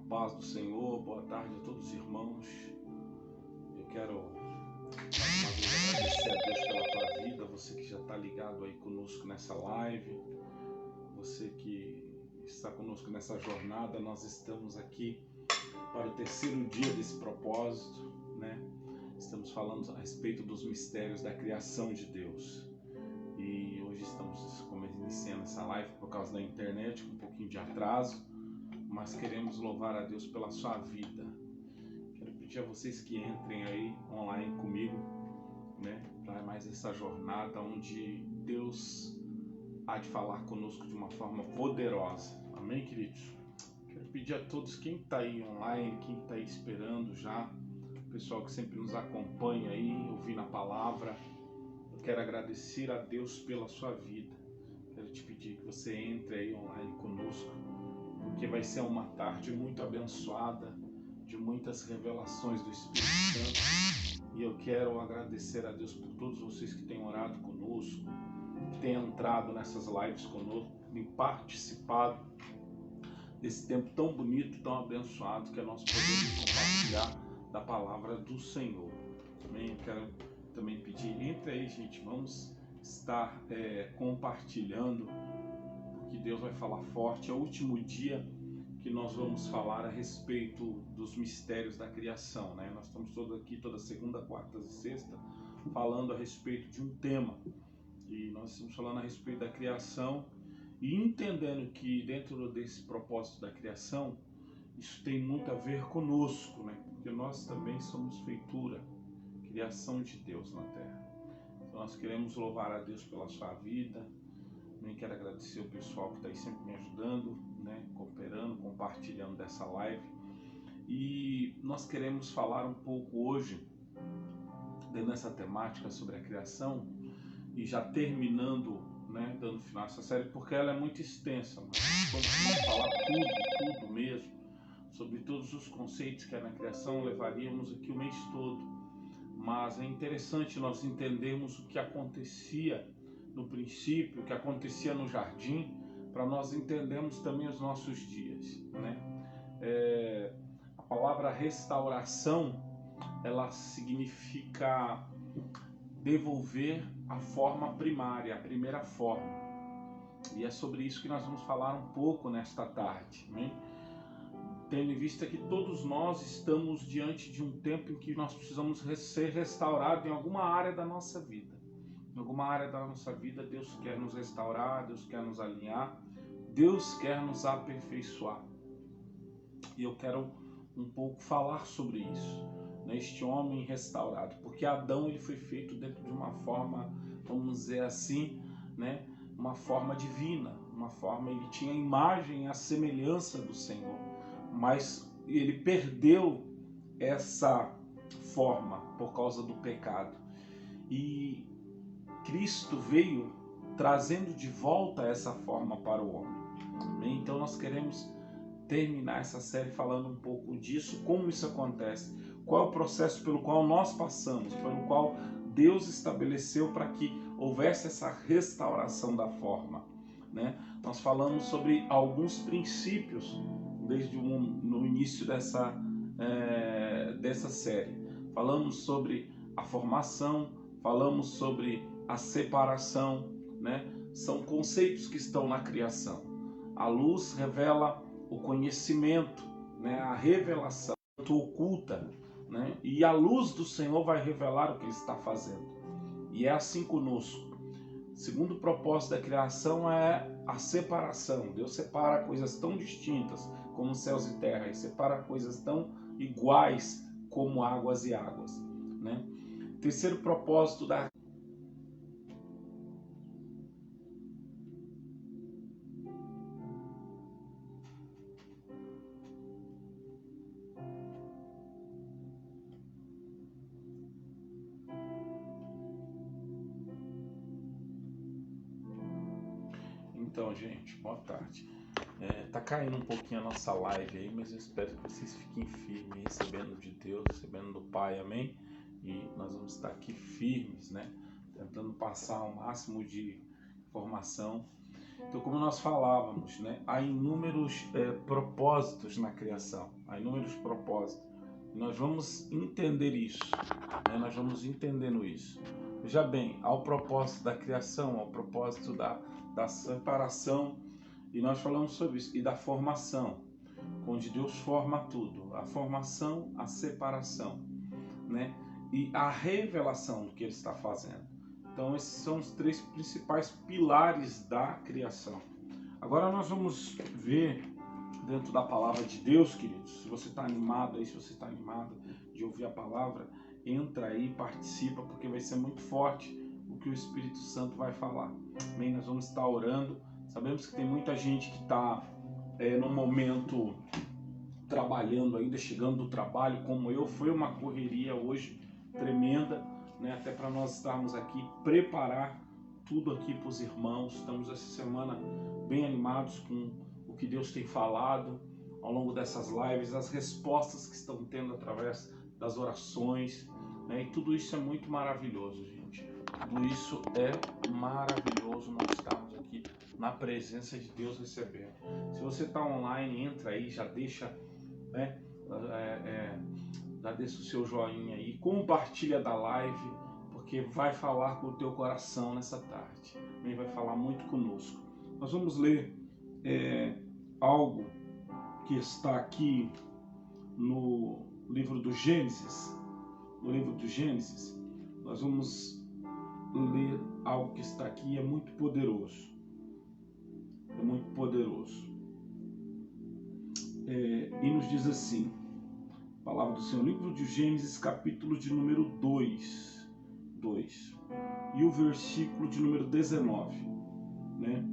paz do Senhor, boa tarde a todos os irmãos. Eu quero mais uma vez agradecer a Deus pela tua vida, você que já está ligado aí conosco nessa live, você que está conosco nessa jornada. Nós estamos aqui para o terceiro dia desse propósito, né? Estamos falando a respeito dos mistérios da criação de Deus. E hoje estamos iniciando essa live por causa da internet, com um pouquinho de atraso, mas queremos louvar a Deus pela sua vida. Quero pedir a vocês que entrem aí online comigo, né, para mais essa jornada onde Deus há de falar conosco de uma forma poderosa. Amém, queridos? Quero pedir a todos, quem está aí online, quem está aí esperando já, o pessoal que sempre nos acompanha aí, ouvindo a palavra, eu quero agradecer a Deus pela sua vida. Quero te pedir que você entre aí online conosco, porque vai ser uma tarde muito abençoada, de muitas revelações do Espírito Santo. E eu quero agradecer a Deus por todos vocês que têm orado conosco, que têm entrado nessas lives conosco, têm participado desse tempo tão bonito, tão abençoado que nós podemos compartilhar da palavra do Senhor. Amém? Eu quero também pedir, entre aí, gente, vamos estar compartilhando, porque Deus vai falar forte. É o último dia que nós vamos falar a respeito dos mistérios da criação, né? Nós estamos todos aqui toda segunda, quarta e sexta falando a respeito de um tema, e nós estamos falando a respeito da criação e entendendo que dentro desse propósito da criação, isso tem muito a ver conosco, né? Porque nós também somos feitura, criação de Deus na terra. Então nós queremos louvar a Deus pela sua vida. Também quero agradecer o pessoal que está aí sempre me ajudando, né, cooperando, compartilhando dessa live. E nós queremos falar um pouco hoje, dentro dessa temática sobre a criação, e já terminando, né, dando final a essa série, porque ela é muito extensa, mas quando vamos falar tudo mesmo, sobre todos os conceitos que é na criação, levaríamos aqui o mês todo. Mas é interessante nós entendermos o que acontecia no princípio, o que acontecia no jardim, para nós entendermos também os nossos dias, né? A palavra restauração, ela significa devolver a forma primária, a primeira forma. E é sobre isso que nós vamos falar um pouco nesta tarde, né? Tendo em vista que todos nós estamos diante de um tempo em que nós precisamos ser restaurados em alguma área da nossa vida. Em alguma área da nossa vida, Deus quer nos restaurar, Deus quer nos alinhar, Deus quer nos aperfeiçoar. E eu quero um pouco falar sobre isso, né? Este homem restaurado, porque Adão ele foi feito dentro de uma forma, vamos dizer assim, né? Uma forma divina, uma forma, ele tinha a imagem e a semelhança do Senhor, mas ele perdeu essa forma por causa do pecado. E Cristo veio trazendo de volta essa forma para o homem. Então nós queremos terminar essa série falando um pouco disso, como isso acontece, qual é o processo pelo qual nós passamos, pelo qual Deus estabeleceu para que houvesse essa restauração da forma, né? Nós falamos sobre alguns princípios desde no início dessa série. Falamos sobre a formação, falamos sobre a separação, né? São conceitos que estão na criação. A luz revela o conhecimento, né? A revelação oculta, né? E a luz do Senhor vai revelar o que Ele está fazendo. E é assim conosco. O segundo propósito da criação é a separação. Deus separa coisas tão distintas como céus e terra, e separa coisas tão iguais como águas e águas, né? Terceiro propósito da Então, gente, boa tarde. Tá caindo um pouquinho a nossa live aí, mas eu espero que vocês fiquem firmes, recebendo de Deus, recebendo do Pai, amém? E nós vamos estar aqui firmes, né? Tentando passar o máximo de informação. Então, como nós falávamos, né, há inúmeros propósitos na criação, há inúmeros propósitos. Nós vamos entender isso, né? Nós vamos entendendo isso. Veja bem, há o propósito da criação, há o propósito da separação, e nós falamos sobre isso, e da formação, onde Deus forma tudo, a formação, a separação, né? E a revelação do que Ele está fazendo. Então, esses são os 3 principais pilares da criação. Agora nós vamos ver dentro da palavra de Deus, queridos. Se você está animado aí, se você está animado de ouvir a palavra, entra aí, participa, porque vai ser muito forte o que o Espírito Santo vai falar. Amém? Nós vamos estar orando. Sabemos que tem muita gente que está no momento trabalhando ainda, chegando do trabalho, como eu. Foi uma correria hoje tremenda, né? Até para nós estarmos aqui, preparar tudo aqui para os irmãos. Estamos essa semana bem animados com o que Deus tem falado ao longo dessas lives, as respostas que estão tendo através das orações, né? E tudo isso é muito maravilhoso, gente. Tudo isso é maravilhoso, nós estamos aqui na presença de Deus recebendo. Se você está online, entra aí, já deixa, né? Já deixa o seu joinha aí, compartilha da live, porque vai falar com o teu coração nessa tarde, e vai falar muito conosco. Nós vamos ler algo que está aqui no livro do Gênesis. No livro do Gênesis, nós vamos ler algo que está aqui, é muito poderoso. É muito poderoso. E nos diz assim, a palavra do Senhor, livro de Gênesis, capítulo de número 2, e o versículo de número 19, né?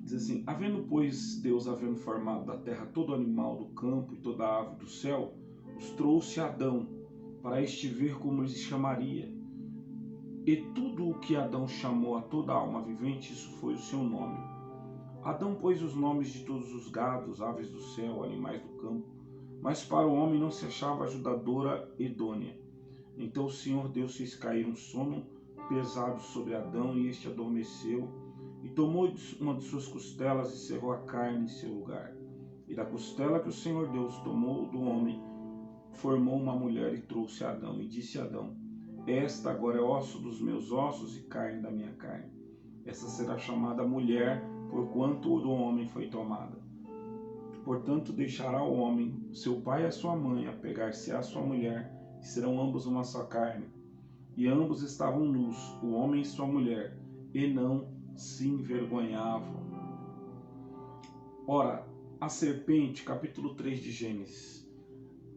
Diz assim: havendo, pois, Deus, havendo formado da terra todo animal do campo e toda ave do céu, os trouxe a Adão, para este ver como ele se chamaria. E tudo o que Adão chamou a toda alma vivente, isso foi o seu nome. Adão pôs os nomes de todos os gados, aves do céu, animais do campo, mas para o homem não se achava ajudadora idônea. Então o Senhor Deus fez cair um sono pesado sobre Adão, e este adormeceu, e tomou uma de suas costelas e cerrou a carne em seu lugar. E da costela que o Senhor Deus tomou do homem, formou uma mulher e trouxe a Adão. E disse a Adão: esta agora é osso dos meus ossos e carne da minha carne. Essa será chamada mulher, porquanto do homem foi tomada. Portanto, deixará o homem seu pai e a sua mãe, apegar-se-á à sua mulher, e serão ambos uma só carne. E ambos estavam nus, o homem e sua mulher, e não se envergonhavam. Ora, a serpente, capítulo 3 de Gênesis,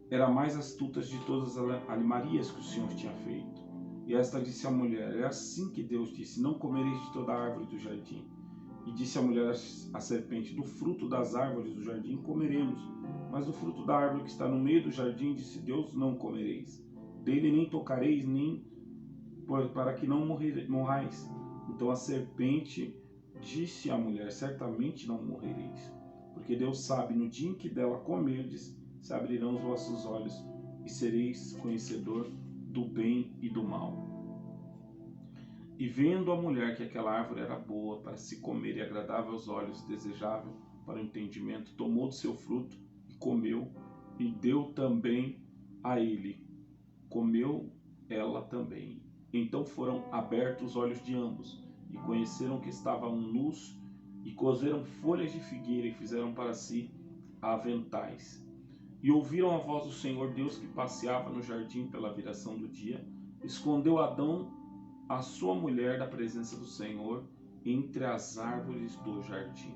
era a mais astuta de todas as animarias que o Senhor tinha feito. E esta disse à mulher: é assim que Deus disse: não comereis de toda a árvore do jardim. E disse a mulher à serpente: do fruto das árvores do jardim comeremos, mas do fruto da árvore que está no meio do jardim, disse Deus, não comereis. Dele nem tocareis, nem para que não morrais. Então a serpente disse à mulher: certamente não morrereis, porque Deus sabe, no dia em que dela comerdes, se abrirão os vossos olhos, e sereis conhecedor do bem e do mal. E vendo a mulher que aquela árvore era boa para se comer e agradável aos olhos, desejável para o entendimento, tomou do seu fruto e comeu, e deu também a ele. Comeu ela também. Então foram abertos os olhos de ambos, e conheceram que estavam nus, e coseram folhas de figueira e fizeram para si aventais. E ouviram a voz do Senhor Deus que passeava no jardim pela viração do dia. Escondeu Adão a sua mulher da presença do Senhor entre as árvores do jardim.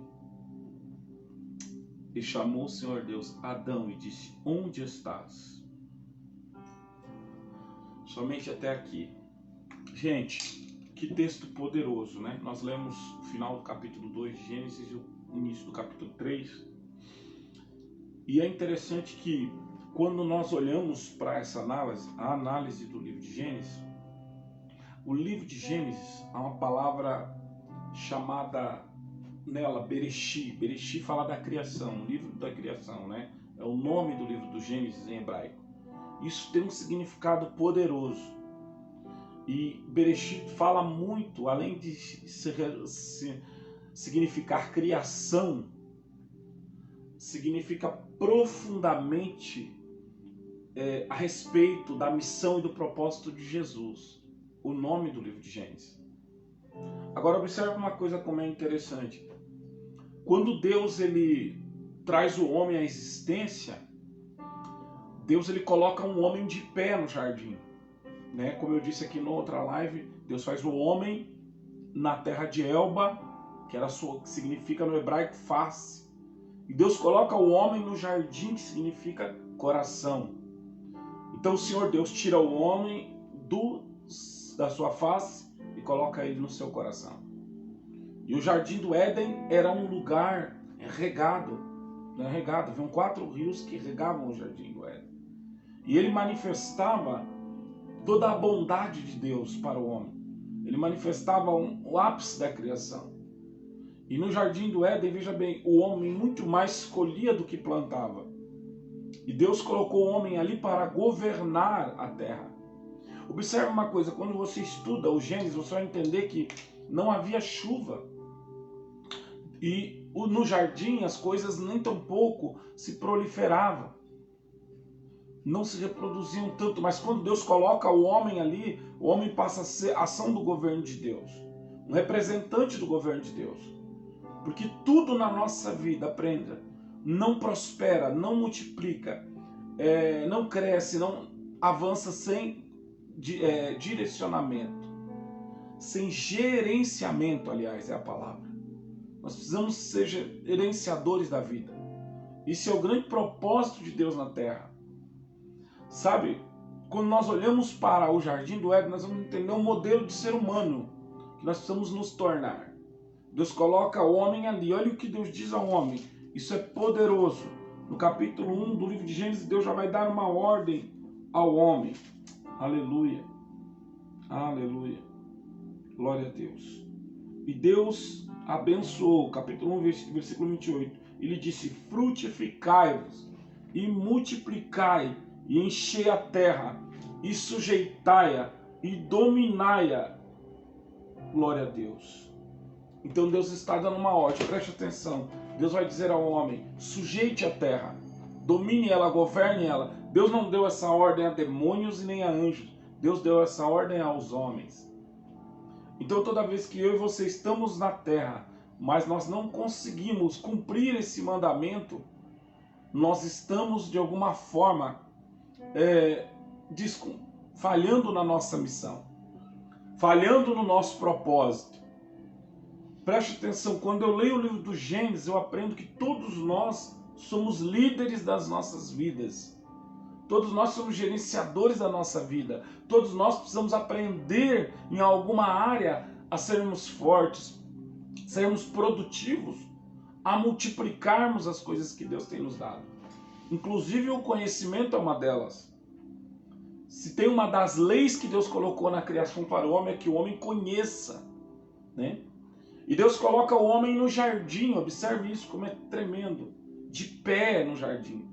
E chamou o Senhor Deus Adão e disse: onde estás? Somente até aqui. Gente, que texto poderoso, né? Nós lemos o final do capítulo 2 de Gênesis e o início do capítulo 3. E é interessante que quando nós olhamos para essa análise, a análise do livro de Gênesis, o livro de Gênesis há uma palavra chamada nela Bereshit. Bereshit fala da criação, o livro da criação, né? É o nome do livro do Gênesis em hebraico. Isso tem um significado poderoso. E Bereshit fala muito, além de significar criação, significa profundamente a respeito da missão e do propósito de Jesus. O nome do livro de Gênesis. Agora observe uma coisa como é interessante. Quando Deus ele traz o homem à existência, Deus ele coloca um homem de pé no jardim, né? Como eu disse aqui na outra live, Deus faz o homem na terra de Elba, que significa no hebraico face. E Deus coloca o homem no jardim, que significa coração. Então o Senhor Deus tira o homem da sua face e coloca ele no seu coração. E o jardim do Éden era um lugar regado, haviam 4 rios que regavam o jardim do Éden. E ele manifestava toda a bondade de Deus para o homem. Ele manifestava o ápice da criação. E no jardim do Éden, veja bem, o homem muito mais colhia do que plantava. E Deus colocou o homem ali para governar a terra. Observe uma coisa, quando você estuda o Gênesis, você vai entender que não havia chuva. E no jardim as coisas nem tão pouco se proliferavam. Não se reproduziam tanto, mas quando Deus coloca o homem ali, o homem passa a ser ação do governo de Deus, um representante do governo de Deus. Porque tudo na nossa vida, aprenda, não prospera, não multiplica, não cresce, não avança sem direcionamento, sem gerenciamento, aliás, é a palavra. Nós precisamos ser gerenciadores da vida. Isso é o grande propósito de Deus na Terra. Sabe, quando nós olhamos para o jardim do Éden, nós vamos entender um modelo de ser humano que nós precisamos nos tornar. Deus coloca o homem ali. Olha o que Deus diz ao homem. Isso é poderoso. No capítulo 1 do livro de Gênesis, Deus já vai dar uma ordem ao homem. Aleluia. Aleluia. Glória a Deus. E Deus abençoou, capítulo 1, versículo 28. Ele disse: frutificai-vos e multiplicai, e enchei a terra, e sujeitai-a, e dominai-a. Glória a Deus. Então Deus está dando uma ordem, preste atenção. Deus vai dizer ao homem: sujeite a terra, domine ela, governe ela. Deus não deu essa ordem a demônios e nem a anjos. Deus deu essa ordem aos homens. Então toda vez que eu e você estamos na terra, mas nós não conseguimos cumprir esse mandamento, nós estamos de alguma forma falhando na nossa missão, falhando no nosso propósito. Preste atenção, quando eu leio o livro do Gênesis, eu aprendo que todos nós somos líderes das nossas vidas. Todos nós somos gerenciadores da nossa vida. Todos nós precisamos aprender em alguma área a sermos fortes, sermos produtivos, a multiplicarmos as coisas que Deus tem nos dado. Inclusive o conhecimento é uma delas. Se tem uma das leis que Deus colocou na criação para o homem, é que o homem conheça, né? E Deus coloca o homem no jardim, observe isso como é tremendo, de pé no jardim.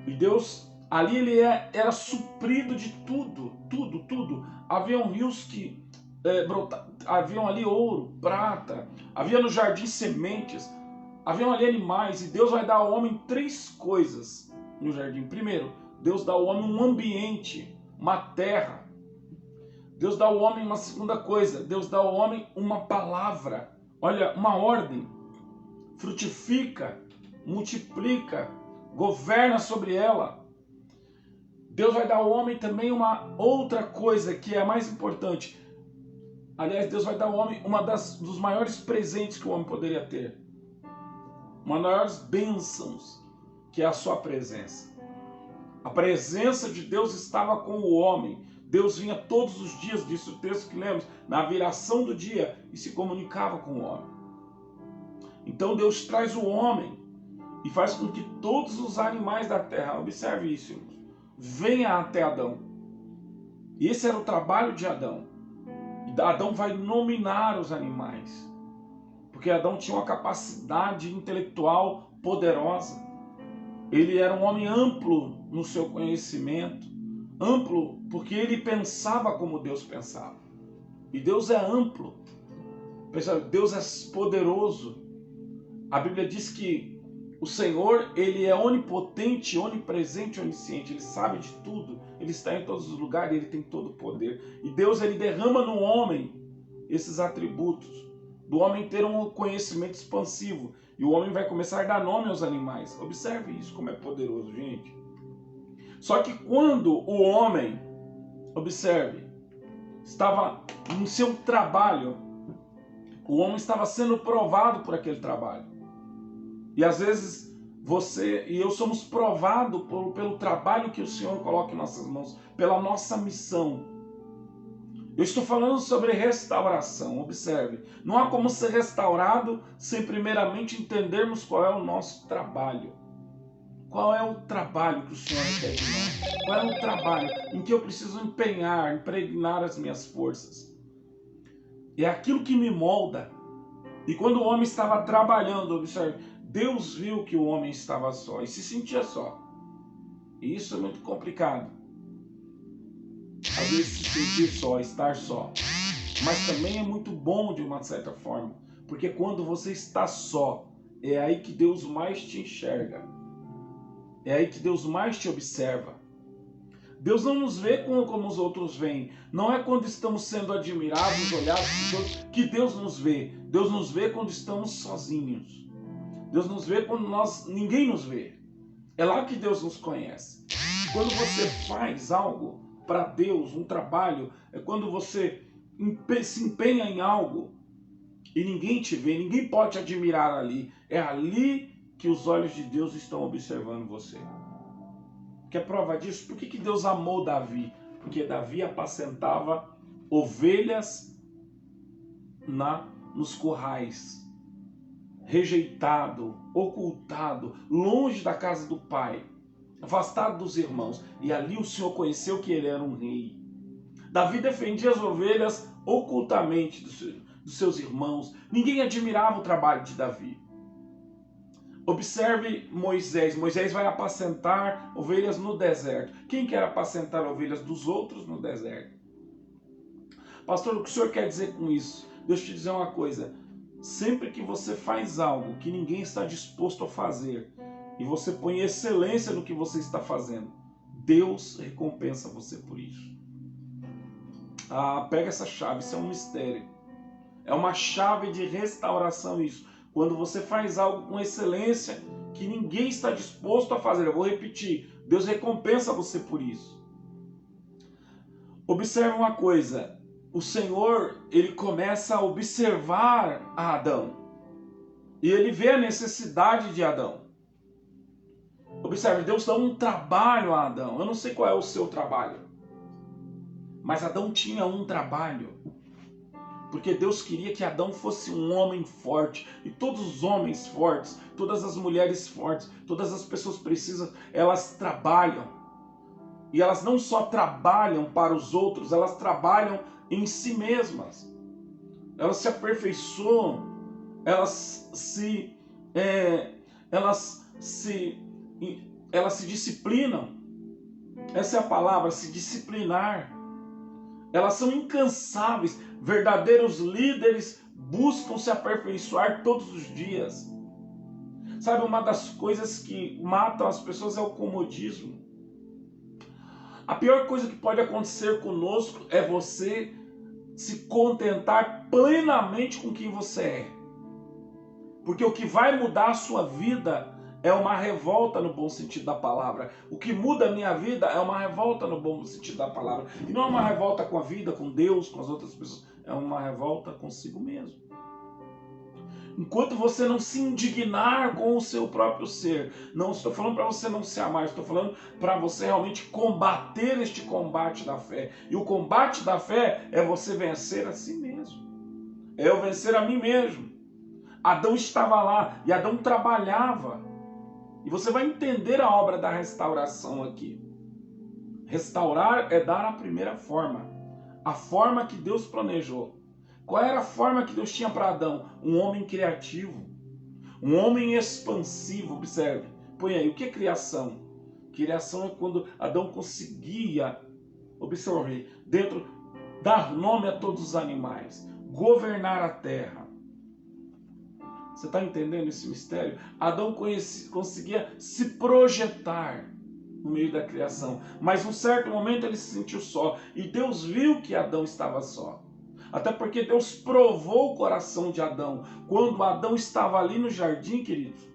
E Deus, ali ele era suprido de tudo. Haviam rios que haviam ali ouro, prata, havia no jardim sementes, haviam ali animais, e Deus vai dar ao homem 3 coisas no jardim. Primeiro, Deus dá ao homem um ambiente, uma terra. Deus dá ao homem uma segunda coisa, Deus dá ao homem uma palavra, olha, uma ordem: frutifica, multiplica, governa sobre ela. Deus vai dar ao homem também uma outra coisa que é a mais importante. Aliás, Deus vai dar ao homem dos maiores presentes que o homem poderia ter, uma das maiores bênçãos, que é a sua presença. A presença de Deus estava com o homem. Deus vinha todos os dias, disse o texto que lemos, na viração do dia, e se comunicava com o homem. Então Deus traz o homem e faz com que todos os animais da terra, observe isso, irmãos, venham até Adão. E esse era o trabalho de Adão. E Adão vai nominar os animais, porque Adão tinha uma capacidade intelectual poderosa. Ele era um homem amplo no seu conhecimento, amplo porque ele pensava como Deus pensava. E Deus é amplo. Deus é poderoso. A Bíblia diz que o Senhor, ele é onipotente, onipresente, onisciente. Ele sabe de tudo. Ele está em todos os lugares, ele tem todo o poder. E Deus, ele derrama no homem esses atributos. Do homem ter um conhecimento expansivo. E o homem vai começar a dar nome aos animais. Observe isso, como é poderoso, gente. Só que quando o homem, observe, estava no seu trabalho, o homem estava sendo provado por aquele trabalho. E às vezes você e eu somos provados pelo trabalho que o Senhor coloca em nossas mãos, pela nossa missão. Eu estou falando sobre restauração, observe. Não há como ser restaurado sem primeiramente entendermos qual é o nosso trabalho. Qual é o trabalho que o Senhor quer de nós? Qual é o trabalho em que eu preciso empenhar, impregnar as minhas forças? É aquilo que me molda. E quando o homem estava trabalhando, observe, Deus viu que o homem estava só e se sentia só. E isso é muito complicado. Às vezes se sentir só, estar só. Mas também é muito bom de uma certa forma. Porque quando você está só, é aí que Deus mais te enxerga. É aí que Deus mais te observa. Deus não nos vê como os outros veem. Não é quando estamos sendo admirados, olhados por todos, que Deus nos vê. Deus nos vê quando estamos sozinhos. Deus nos vê quando ninguém nos vê. É lá que Deus nos conhece. Quando você faz algo para Deus, um trabalho, é quando você se empenha em algo e ninguém te vê, ninguém pode te admirar ali. É ali que os olhos de Deus estão observando você. Quer prova disso? Por que Deus amou Davi? Porque Davi apacentava ovelhas nos currais, rejeitado, ocultado, longe da casa do pai, afastado dos irmãos. E ali o Senhor conheceu que ele era um rei. Davi defendia as ovelhas ocultamente dos seus irmãos. Ninguém admirava o trabalho de Davi. Observe Moisés. Moisés vai apacentar ovelhas no deserto. Quem quer apacentar ovelhas dos outros no deserto? Pastor, o que o senhor quer dizer com isso? Deixa eu te dizer uma coisa. Sempre que você faz algo que ninguém está disposto a fazer, e você põe excelência no que você está fazendo, Deus recompensa você por isso. Pega essa chave, isso é um mistério. É uma chave de restauração isso. Quando você faz algo com excelência que ninguém está disposto a fazer, eu vou repetir, Deus recompensa você por isso. Observe uma coisa, o Senhor, ele começa a observar a Adão. E ele vê a necessidade de Adão. Observe, Deus dá um trabalho a Adão. Eu não sei qual é o seu trabalho. Mas Adão tinha um trabalho. Porque Deus queria que Adão fosse um homem forte. E todos os homens fortes, todas as mulheres fortes, todas as pessoas precisas, elas trabalham. E elas não só trabalham para os outros, elas trabalham em si mesmas. Elas se aperfeiçoam, elas se disciplinam. Essa é a palavra, se disciplinar. Elas são incansáveis. Verdadeiros líderes buscam se aperfeiçoar todos os dias. Sabe, uma das coisas que matam as pessoas é o comodismo. A pior coisa que pode acontecer conosco é você se contentar plenamente com quem você é. Porque o que vai mudar a sua vida é uma revolta no bom sentido da palavra. O que muda a minha vida é uma revolta no bom sentido da palavra. E não é uma revolta com a vida, com Deus, com as outras pessoas. É uma revolta consigo mesmo. Enquanto você não se indignar com o seu próprio ser. Não estou falando para você não se amar. Estou falando para você realmente combater este combate da fé. E o combate da fé é você vencer a si mesmo. É eu vencer a mim mesmo. Adão estava lá e Adão trabalhava. E você vai entender a obra da restauração aqui. Restaurar é dar a primeira forma. A forma que Deus planejou. Qual era a forma que Deus tinha para Adão? Um homem criativo. Um homem expansivo. Observe. Põe aí, o que é criação? Criação é quando Adão conseguia, observe, dar nome a todos os animais. Governar a terra. Você está entendendo esse mistério? Adão conseguia se projetar no meio da criação, mas num certo momento ele se sentiu só, e Deus viu que Adão estava só. Até porque Deus provou o coração de Adão. Quando Adão estava ali no jardim, queridos,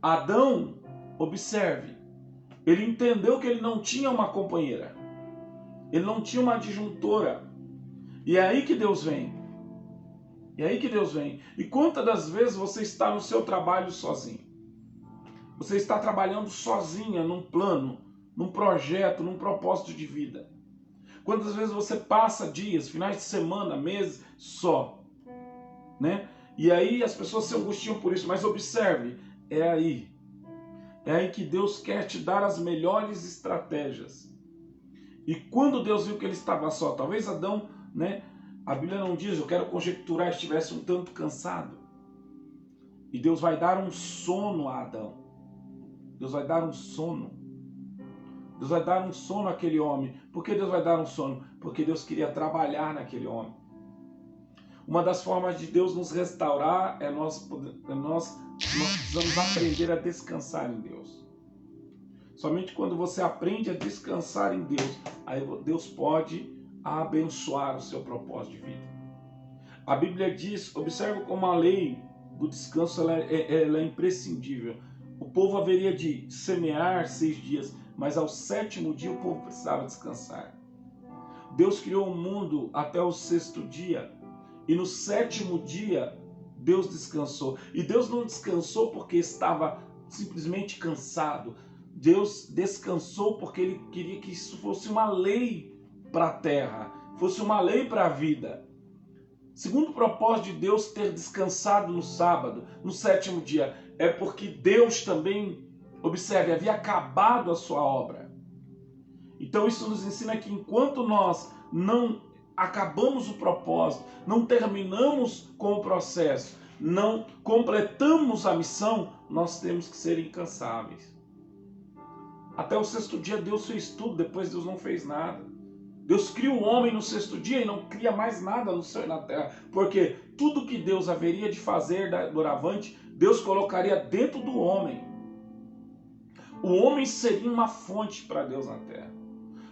Adão, observe, ele entendeu que ele não tinha uma companheira, ele não tinha uma adjuntora. E é aí que Deus vem. E é aí que Deus vem. E quantas das vezes você está no seu trabalho sozinho? Você está trabalhando sozinha num plano, num projeto, num propósito de vida. Quantas vezes você passa dias, finais de semana, meses, só, né? E aí as pessoas se angustiam por isso, mas observe, é aí que Deus quer te dar as melhores estratégias. E quando Deus viu que ele estava só, talvez Adão, né? A Bíblia não diz, eu quero conjecturar, estivesse um tanto cansado. E Deus vai dar um sono a Adão. Deus vai dar um sono. Deus vai dar um sono àquele homem. Por que Deus vai dar um sono? Porque Deus queria trabalhar naquele homem. Uma das formas de Deus nos restaurar é nós precisamos aprender a descansar em Deus. Somente quando você aprende a descansar em Deus, aí Deus pode abençoar o seu propósito de vida. A Bíblia diz, observe como a lei do descanso ela é imprescindível. O povo haveria de semear 6 dias, mas ao 7º dia o povo precisava descansar. Deus criou o mundo até o 6º dia, e no 7º dia Deus descansou. E Deus não descansou porque estava simplesmente cansado. Deus descansou porque Ele queria que isso fosse uma lei para a terra, fosse uma lei para a vida. Segundo o propósito de Deus ter descansado no sábado, no 7º dia, é porque Deus também, observe, havia acabado a sua obra. Então isso nos ensina que enquanto nós não acabamos o propósito, não terminamos com o processo, não completamos a missão, nós temos que ser incansáveis. Até o 6º dia Deus fez tudo, depois Deus não fez nada. Deus cria o homem no 6º dia e não cria mais nada no céu e na terra, porque tudo que Deus haveria de fazer doravante, Deus colocaria dentro do homem. O homem seria uma fonte para Deus na terra.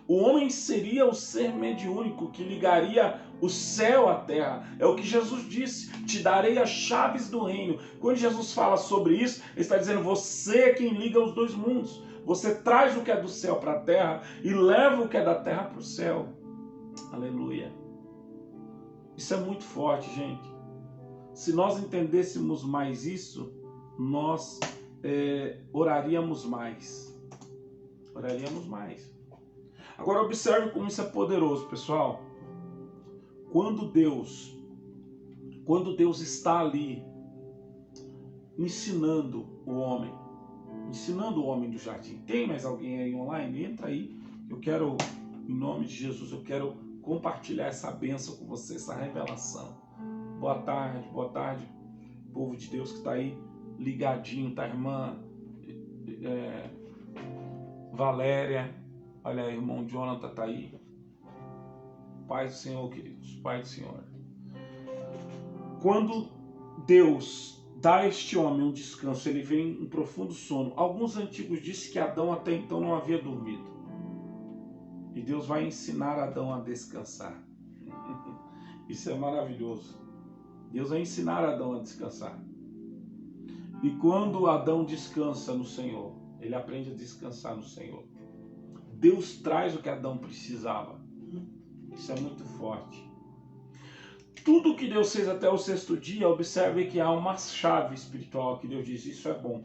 O homem seria o ser mediúnico que ligaria o céu à terra. É o que Jesus disse, te darei as chaves do reino. Quando Jesus fala sobre isso, ele está dizendo, você é quem liga os dois mundos. Você traz o que é do céu para a terra e leva o que é da terra para o céu. Aleluia. Isso é muito forte, gente. Se nós entendêssemos mais isso, nós oraríamos mais. Oraríamos mais. Agora observe como isso é poderoso, pessoal. Quando Deus está ali ensinando o homem do jardim. Tem mais alguém aí online? Entra aí. Eu quero, em nome de Jesus, eu quero compartilhar essa bênção com você, essa revelação. Boa tarde, povo de Deus que está aí ligadinho, tá, irmã Valéria, olha aí, irmão Jonathan tá aí. Paz do Senhor, queridos, Pai do Senhor. Quando Deus dá a este homem um descanso, ele vem em profundo sono. Alguns antigos dizem que Adão até então não havia dormido. E Deus vai ensinar Adão a descansar. Isso é maravilhoso. Deus vai ensinar Adão a descansar. E quando Adão descansa no Senhor, ele aprende a descansar no Senhor. Deus traz o que Adão precisava. Isso é muito forte. Tudo que Deus fez até o 6º dia, observe que há uma chave espiritual que Deus diz, isso é bom.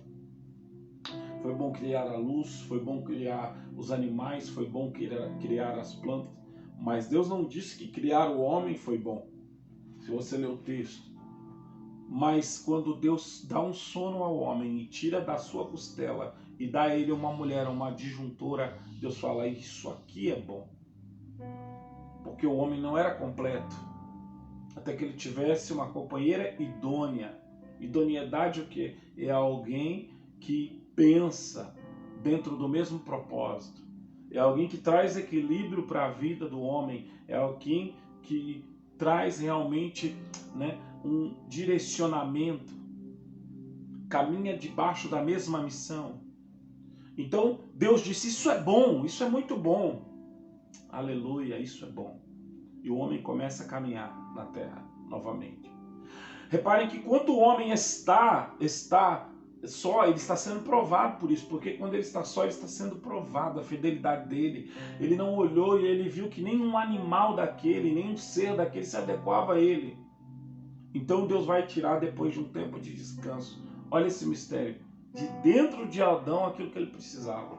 Foi bom criar a luz, foi bom criar os animais, foi bom criar as plantas, mas Deus não disse que criar o homem foi bom, se você ler o texto. Mas quando Deus dá um sono ao homem e tira da sua costela e dá a ele uma mulher, uma adjuntora, Deus fala, isso aqui é bom. Porque o homem não era completo, até que ele tivesse uma companheira idônea. Idoneidade o quê? É alguém que pensa dentro do mesmo propósito. É alguém que traz equilíbrio para a vida do homem. É alguém que traz realmente, né, um direcionamento. caminha debaixo da mesma missão. Então Deus disse, isso é bom, isso é muito bom. Aleluia, isso é bom. E o homem começa a caminhar na terra novamente. Reparem que quando o homem está só, ele está sendo provado por isso, porque quando ele está só, ele está sendo provado a fidelidade dele. Ele não olhou e ele viu que nenhum animal daquele, nenhum ser daquele se adequava a ele. Então Deus vai tirar depois de um tempo de descanso. Olha esse mistério. De dentro de Adão aquilo que ele precisava.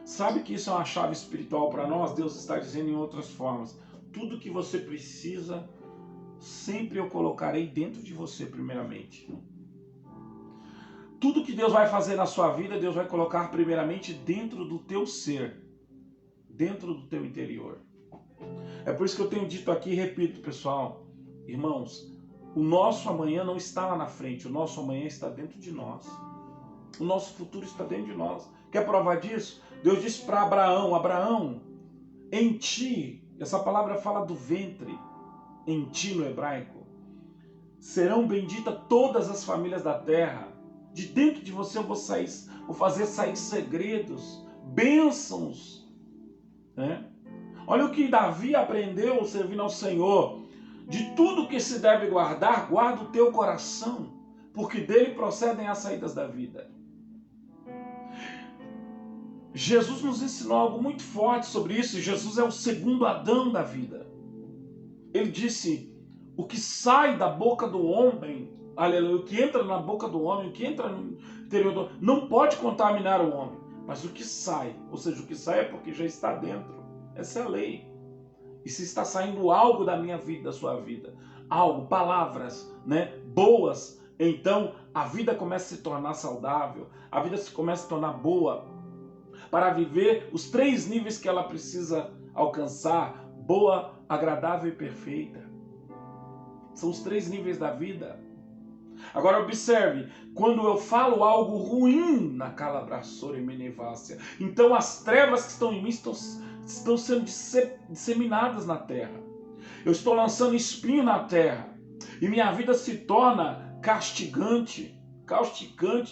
Sabe que isso é uma chave espiritual para nós? Deus está dizendo em outras formas. Tudo que você precisa, sempre eu colocarei dentro de você primeiramente. Tudo que Deus vai fazer na sua vida, Deus vai colocar primeiramente dentro do teu ser. Dentro do teu interior. É por isso que eu tenho dito aqui e repito, pessoal. Irmãos, o nosso amanhã não está lá na frente. O nosso amanhã está dentro de nós. O nosso futuro está dentro de nós. Quer prova disso? Deus disse para Abraão, Abraão, em ti, essa palavra fala do ventre, em ti no hebraico, serão benditas todas as famílias da terra. De dentro de você eu vou fazer sair segredos, bênçãos. Né? Olha o que Davi aprendeu servindo ao Senhor. De tudo que se deve guardar, guarda o teu coração, porque dele procedem as saídas da vida. Jesus nos ensinou algo muito forte sobre isso. Jesus é o segundo Adão da vida. Ele disse, o que sai da boca do homem, aleluia, o que entra na boca do homem, o que entra no interior do homem, não pode contaminar o homem. Mas o que sai, ou seja, o que sai é porque já está dentro. Essa é a lei. E se está saindo algo da minha vida, da sua vida, algo, palavras, né, boas, então a vida começa a se tornar saudável, a vida começa a se tornar boa, para viver os 3 níveis que ela precisa alcançar, boa, agradável e perfeita. São os 3 níveis da vida. Agora observe, quando eu falo algo ruim na calabraçora e menevácia, então as trevas que estão em mim estão sendo disseminadas na terra. Eu estou lançando espinho na terra. E minha vida se torna castigante,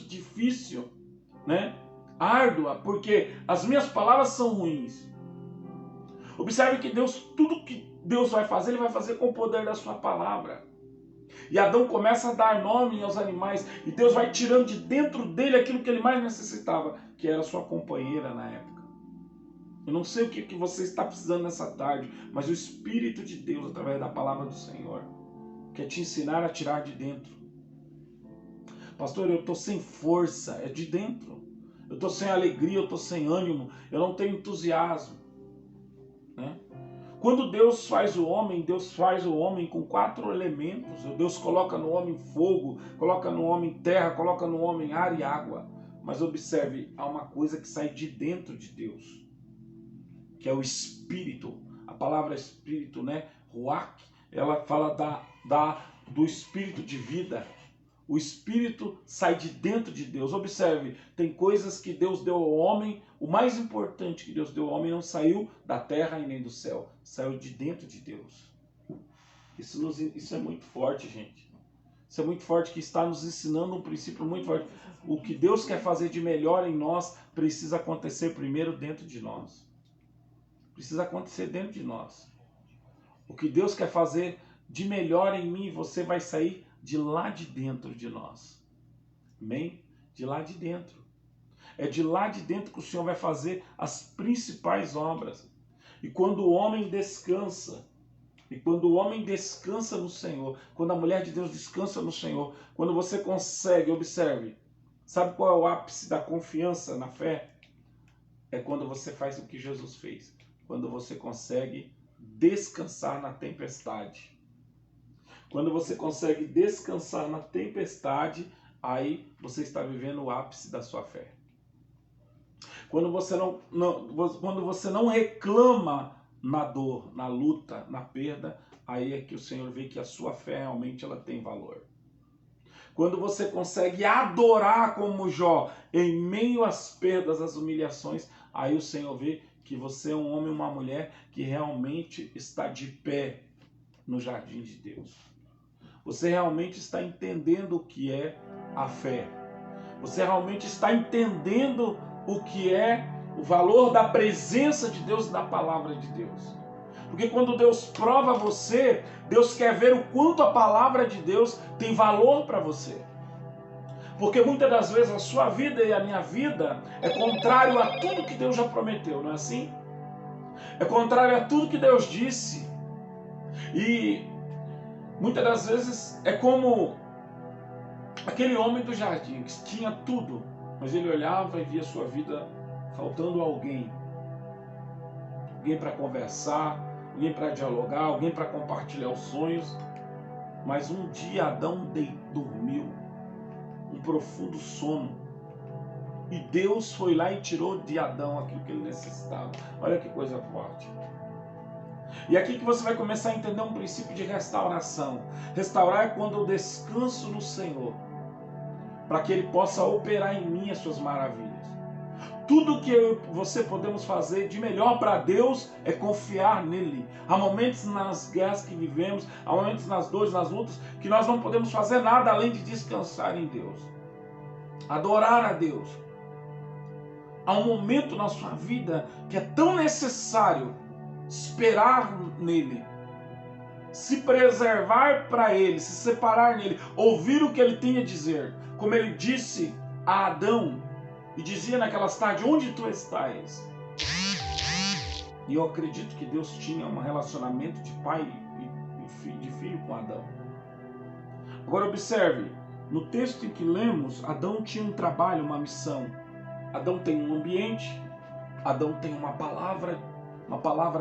difícil, né? Árdua, porque as minhas palavras são ruins. Observe que Deus, tudo que Deus vai fazer, Ele vai fazer com o poder da sua palavra. E Adão começa a dar nome aos animais, e Deus vai tirando de dentro dele aquilo que ele mais necessitava, que era sua companheira na época. Eu não sei o que você está precisando nessa tarde, mas o Espírito de Deus, através da palavra do Senhor, quer te ensinar a tirar de dentro. Pastor, eu estou sem força, é de dentro. Eu estou sem alegria, eu estou sem ânimo, eu não tenho entusiasmo. Né? Quando Deus faz o homem com 4 elementos. Deus coloca no homem fogo, coloca no homem terra, coloca no homem ar e água. Mas observe, há uma coisa que sai de dentro de Deus, que é o Espírito. A palavra Espírito, né? Ruach, ela fala do Espírito de vida. O Espírito sai de dentro de Deus. Observe, tem coisas que Deus deu ao homem. O mais importante que Deus deu ao homem não saiu da terra e nem do céu. Saiu de dentro de Deus. Isso é muito forte, gente. Isso é muito forte, que está nos ensinando um princípio muito forte. O que Deus quer fazer de melhor em nós precisa acontecer primeiro dentro de nós. Precisa acontecer dentro de nós. O que Deus quer fazer de melhor em mim, você vai sair de lá de dentro de nós. Amém? De lá de dentro. É de lá de dentro que o Senhor vai fazer as principais obras. E quando o homem descansa, no Senhor, quando a mulher de Deus descansa no Senhor, quando você consegue, observe, sabe qual é o ápice da confiança na fé? É quando você faz o que Jesus fez. Quando você consegue descansar na tempestade. Quando você consegue descansar na tempestade, aí você está vivendo o ápice da sua fé. Quando você não reclama na dor, na luta, na perda, aí é que o Senhor vê que a sua fé realmente ela tem valor. Quando você consegue adorar como Jó, em meio às perdas, às humilhações, aí o Senhor vê que você é um homem e uma mulher que realmente está de pé no jardim de Deus. Você realmente está entendendo o que é a fé. Você realmente está entendendo o que é o valor da presença de Deus e da palavra de Deus. Porque quando Deus prova você, Deus quer ver o quanto a palavra de Deus tem valor para você. Porque muitas das vezes a sua vida e a minha vida é contrário a tudo que Deus já prometeu, não é assim? É contrário a tudo que Deus disse. E muitas das vezes é como aquele homem do jardim que tinha tudo, mas ele olhava e via sua vida faltando alguém. Alguém para conversar, alguém para dialogar, alguém para compartilhar os sonhos. Mas um dia Adão dormiu, um profundo sono. E Deus foi lá e tirou de Adão aquilo que ele necessitava. Olha que coisa forte. E aqui que você vai começar a entender um princípio de restauração. Restaurar é quando eu descanso no Senhor, para que Ele possa operar em mim as suas maravilhas. Tudo que você podemos fazer de melhor para Deus é confiar nele. Há momentos nas guerras que vivemos, há momentos nas dores, nas lutas, que nós não podemos fazer nada além de descansar em Deus. Adorar a Deus. Há um momento na sua vida que é tão necessário esperar nele, se preservar para ele, se separar nele, ouvir o que ele tem a dizer. Como ele disse a Adão, e dizia naquelas tardes: onde tu estás? E eu acredito que Deus tinha um relacionamento de pai e de filho com Adão. Agora observe, no texto em que lemos, Adão tinha um trabalho, uma missão. Adão tem um ambiente, Adão tem uma palavra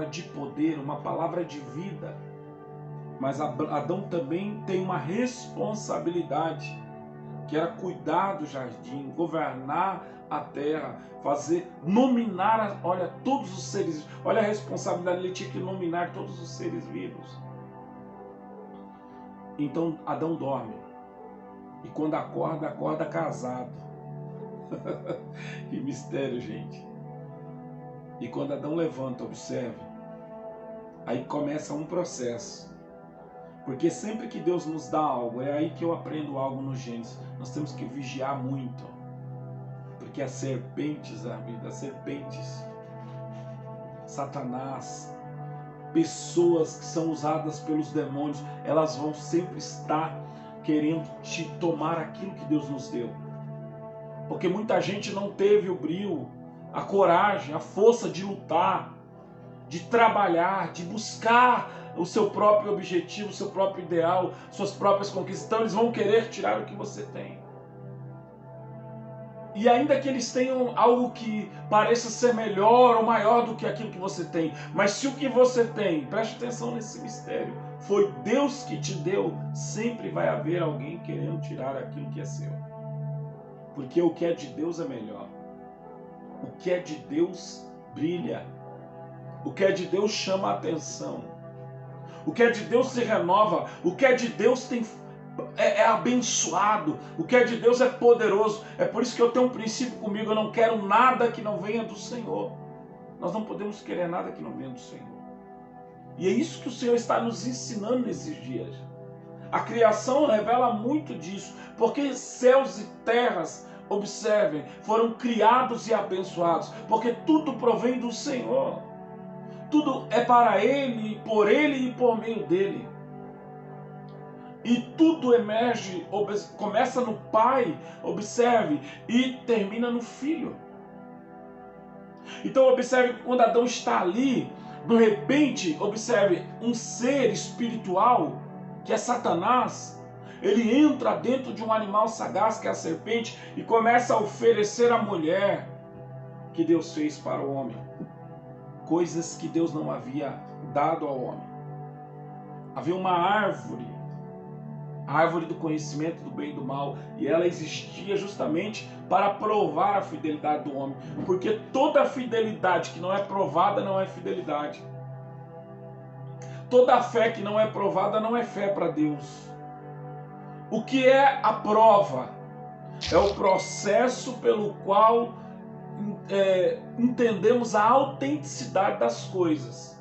de poder, uma palavra de vida. Mas Adão também tem uma responsabilidade, que era cuidar do jardim, governar a terra, nominar, olha, todos os seres, olha a responsabilidade, ele tinha que nominar todos os seres vivos. Então Adão dorme, e quando acorda casado. Que mistério, gente. E quando Adão levanta, observe, aí começa um processo. Porque sempre que Deus nos dá algo, é aí que eu aprendo algo no Gênesis. Nós temos que vigiar muito. Porque as serpentes, Satanás, pessoas que são usadas pelos demônios, elas vão sempre estar querendo te tomar aquilo que Deus nos deu. Porque muita gente não teve o brio, a coragem, a força de lutar, de trabalhar, de buscar o seu próprio objetivo, o seu próprio ideal, suas próprias conquistas. Então eles vão querer tirar o que você tem. E ainda que eles tenham algo que pareça ser melhor ou maior do que aquilo que você tem, mas se o que você tem, preste atenção nesse mistério, foi Deus que te deu, sempre vai haver alguém querendo tirar aquilo que é seu. Porque o que é de Deus é melhor. O que é de Deus brilha. O que é de Deus chama a atenção. O que é de Deus se renova. O que é de Deus é abençoado. O que é de Deus é poderoso. É por isso que eu tenho um princípio comigo. Eu não quero nada que não venha do Senhor. Nós não podemos querer nada que não venha do Senhor. E é isso que o Senhor está nos ensinando nesses dias. A criação revela muito disso. Porque céus e terras, observem, foram criados e abençoados. Porque tudo provém do Senhor. Tudo é para Ele, por Ele e por meio dEle. E tudo emerge, começa no Pai, observe, e termina no Filho. Então observe que quando Adão está ali, de repente, observe, um ser espiritual, que é Satanás, ele entra dentro de um animal sagaz, que é a serpente, e começa a oferecer à mulher que Deus fez para o homem. Coisas que Deus não havia dado ao homem. Havia uma árvore, a árvore do conhecimento do bem e do mal, e ela existia justamente para provar a fidelidade do homem, porque toda fidelidade que não é provada não é fidelidade. Toda fé que não é provada não é fé para Deus. O que é a prova? É o processo pelo qual entendemos a autenticidade das coisas.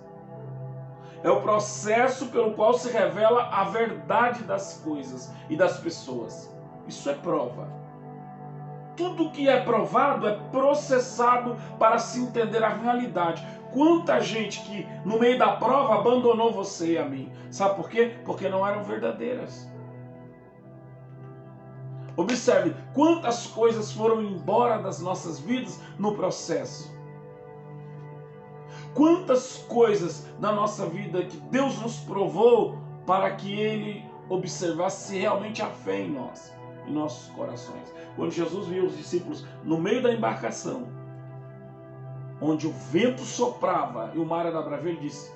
É o processo pelo qual se revela a verdade das coisas e das pessoas. Isso é prova. Tudo que é provado é processado para se entender a realidade. Quanta gente que no meio da prova abandonou você e a mim. Sabe por quê? Porque não eram verdadeiras. Observe quantas coisas foram embora das nossas vidas no processo. Quantas coisas na nossa vida que Deus nos provou para que Ele observasse se realmente há fé em nós, em nossos corações. Quando Jesus viu os discípulos no meio da embarcação, onde o vento soprava e o mar era bravo, Ele disse: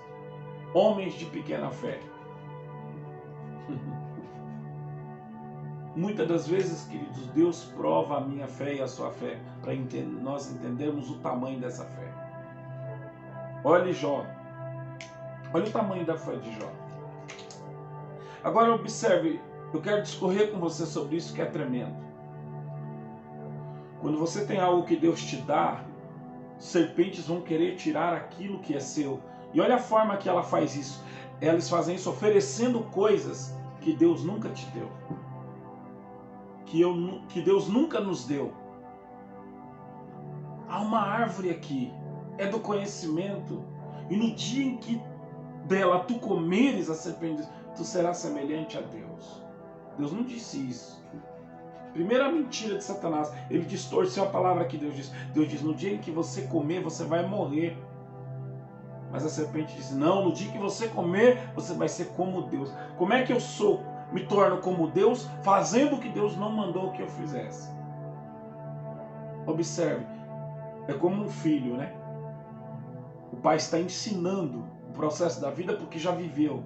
homens de pequena fé. Muitas das vezes, queridos, Deus prova a minha fé e a sua fé para nós entendermos o tamanho dessa fé. Olhe Jó. Olha o tamanho da fé de Jó. Agora observe, eu quero discorrer com você sobre isso que é tremendo. Quando você tem algo que Deus te dá, serpentes vão querer tirar aquilo que é seu. E olha a forma que ela faz isso. Elas fazem isso oferecendo coisas que Deus nunca te deu. Que Deus nunca nos deu. Há uma árvore aqui, é do conhecimento. E no dia em que dela tu comeres, a serpente, tu serás semelhante a Deus. Deus não disse isso. Primeira mentira de Satanás. Ele distorceu a palavra que Deus disse. Deus diz: no dia em que você comer, você vai morrer. Mas a serpente disse: não, no dia que você comer, você vai ser como Deus. Como é que eu sou? Me torno como Deus, fazendo o que Deus não mandou que eu fizesse. Observe, é como um filho, né? O pai está ensinando o processo da vida porque já viveu,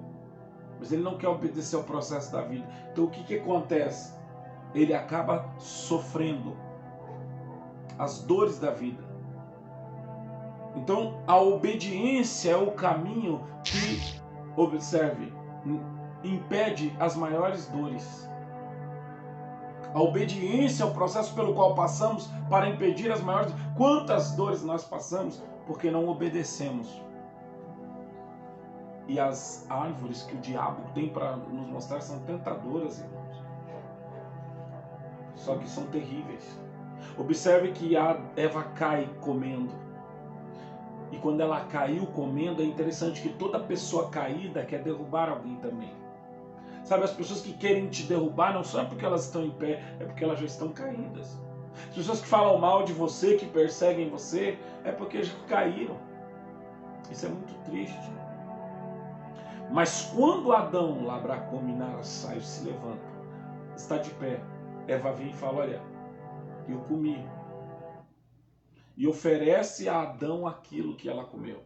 mas ele não quer obedecer ao processo da vida. Então o que acontece? Ele acaba sofrendo as dores da vida. Então a obediência é o caminho que, observe, impede as maiores dores. A obediência é o processo pelo qual passamos para impedir as maiores. Quantas dores nós passamos porque não obedecemos? E as árvores que o diabo tem para nos mostrar são tentadoras, irmãos. Só que são terríveis. Observe que a Eva cai comendo. E quando ela caiu comendo, é interessante que toda pessoa caída quer derrubar alguém também. Sabe, as pessoas que querem te derrubar não só porque elas estão em pé, é porque elas já estão caídas. As pessoas que falam mal de você, que perseguem você, é porque já caíram. Isso é muito triste. Mas quando Adão, Labracom, sai, se levanta, está de pé, Eva vem e fala: olha, eu comi. E oferece a Adão aquilo que ela comeu.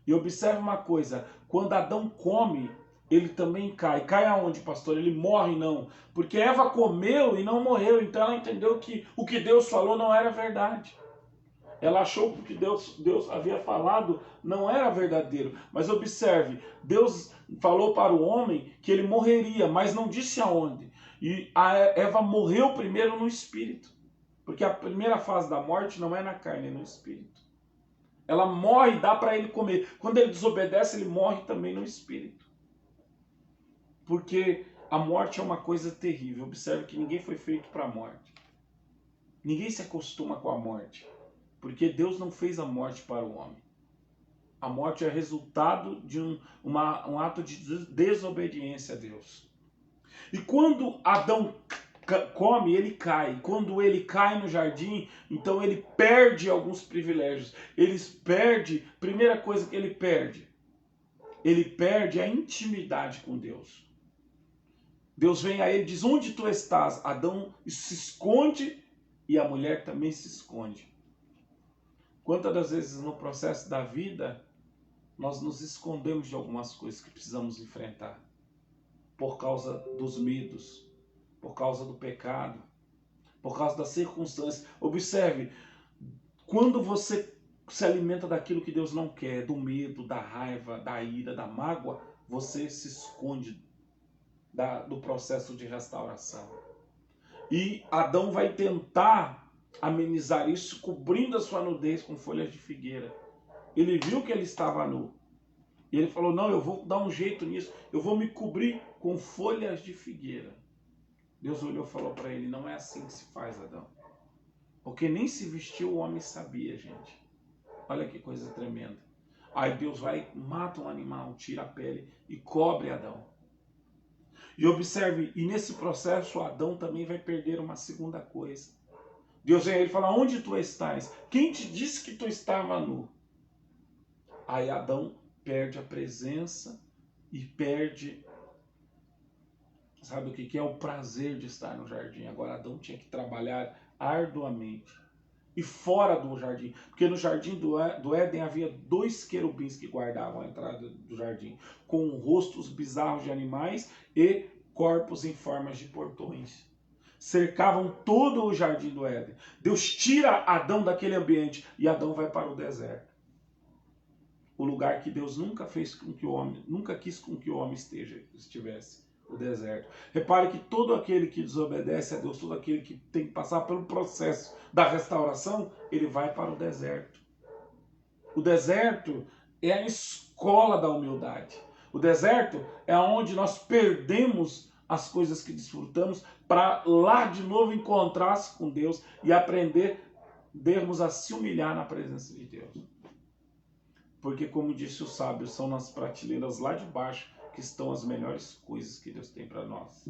E observe uma coisa, quando Adão come, ele também cai. Cai aonde, pastor? Ele morre? Não. Porque Eva comeu e não morreu. Então ela entendeu que o que Deus falou não era verdade. Ela achou que o que Deus havia falado não era verdadeiro. Mas observe, Deus falou para o homem que ele morreria, mas não disse aonde. E a Eva morreu primeiro no espírito. Porque a primeira fase da morte não é na carne, é no espírito. Ela morre e dá para ele comer. Quando ele desobedece, ele morre também no espírito. Porque a morte é uma coisa terrível. Observe que ninguém foi feito para a morte. Ninguém se acostuma com a morte. Porque Deus não fez a morte para o homem. A morte é resultado de um ato de desobediência a Deus. E quando Adão come, ele cai. Quando ele cai no jardim, então ele perde alguns privilégios. Ele perde, primeira coisa que ele perde a intimidade com Deus. Deus vem a ele e diz: onde tu estás? Adão se esconde e a mulher também se esconde. Quantas das vezes no processo da vida nós nos escondemos de algumas coisas que precisamos enfrentar por causa dos medos, por causa do pecado, por causa das circunstâncias. Observe, quando você se alimenta daquilo que Deus não quer, do medo, da raiva, da ira, da mágoa, você se esconde do processo de restauração. E Adão vai tentar amenizar isso, cobrindo a sua nudez com folhas de figueira. Ele viu que ele estava nu. E ele falou, não, eu vou dar um jeito nisso, eu vou me cobrir com folhas de figueira. Deus olhou e falou para ele, não é assim que se faz, Adão. Porque nem se vestiu o homem sabia, gente. Olha que coisa tremenda. Aí Deus vai, mata um animal, tira a pele e cobre Adão. E observe, e nesse processo Adão também vai perder uma segunda coisa. Deus vem a ele e fala, onde tu estás? Quem te disse que tu estava nu? Aí Adão perde a presença e perde, sabe o que é o prazer de estar no jardim. Agora Adão tinha que trabalhar arduamente. E fora do jardim, porque no jardim do Éden havia 2 querubins que guardavam a entrada do jardim, com rostos bizarros de animais e corpos em formas de portões. Cercavam todo o jardim do Éden. Deus tira Adão daquele ambiente e Adão vai para o deserto. O lugar que Deus nunca fez com que o homem, nunca quis com que o homem estivesse. O deserto. Repare que todo aquele que desobedece a Deus, todo aquele que tem que passar pelo processo da restauração, ele vai para o deserto. O deserto é a escola da humildade. O deserto é onde nós perdemos as coisas que desfrutamos para lá de novo encontrar-se com Deus e aprendermos a se humilhar na presença de Deus. Porque, como disse o sábio, são nas prateleiras lá de baixo que estão as melhores coisas que Deus tem para nós.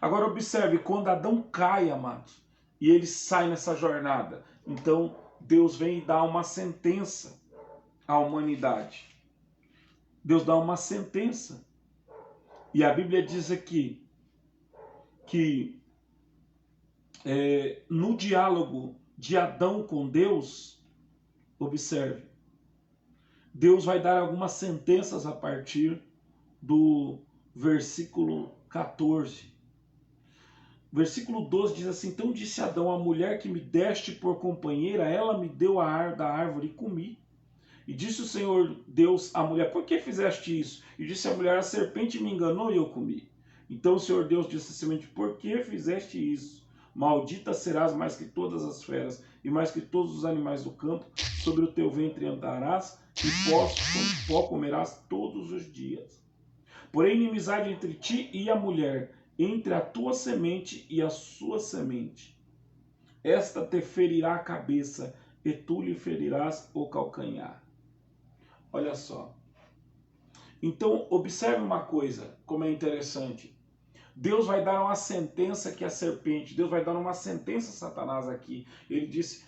Agora observe, quando Adão cai, amados, e ele sai nessa jornada, então Deus vem e dá uma sentença à humanidade. Deus dá uma sentença. E a Bíblia diz aqui que no diálogo de Adão com Deus, observe, Deus vai dar algumas sentenças a partir do versículo 14. Versículo 12 diz assim, então disse Adão, a mulher que me deste por companheira, ela me deu da árvore e comi. E disse o Senhor Deus à mulher, por que fizeste isso? E disse a mulher, a serpente me enganou e eu comi. Então o Senhor Deus disse à semente, por que fizeste isso? Maldita serás mais que todas as feras e mais que todos os animais do campo, sobre o teu ventre andarás e pó comerás todos os dias. Porém, inimizade entre ti e a mulher, entre a tua semente e a sua semente. Esta te ferirá a cabeça, e tu lhe ferirás o calcanhar. Olha só. Então, observe uma coisa, como é interessante. Deus vai dar uma sentença que a serpente, Deus vai dar uma sentença a Satanás aqui. Ele disse,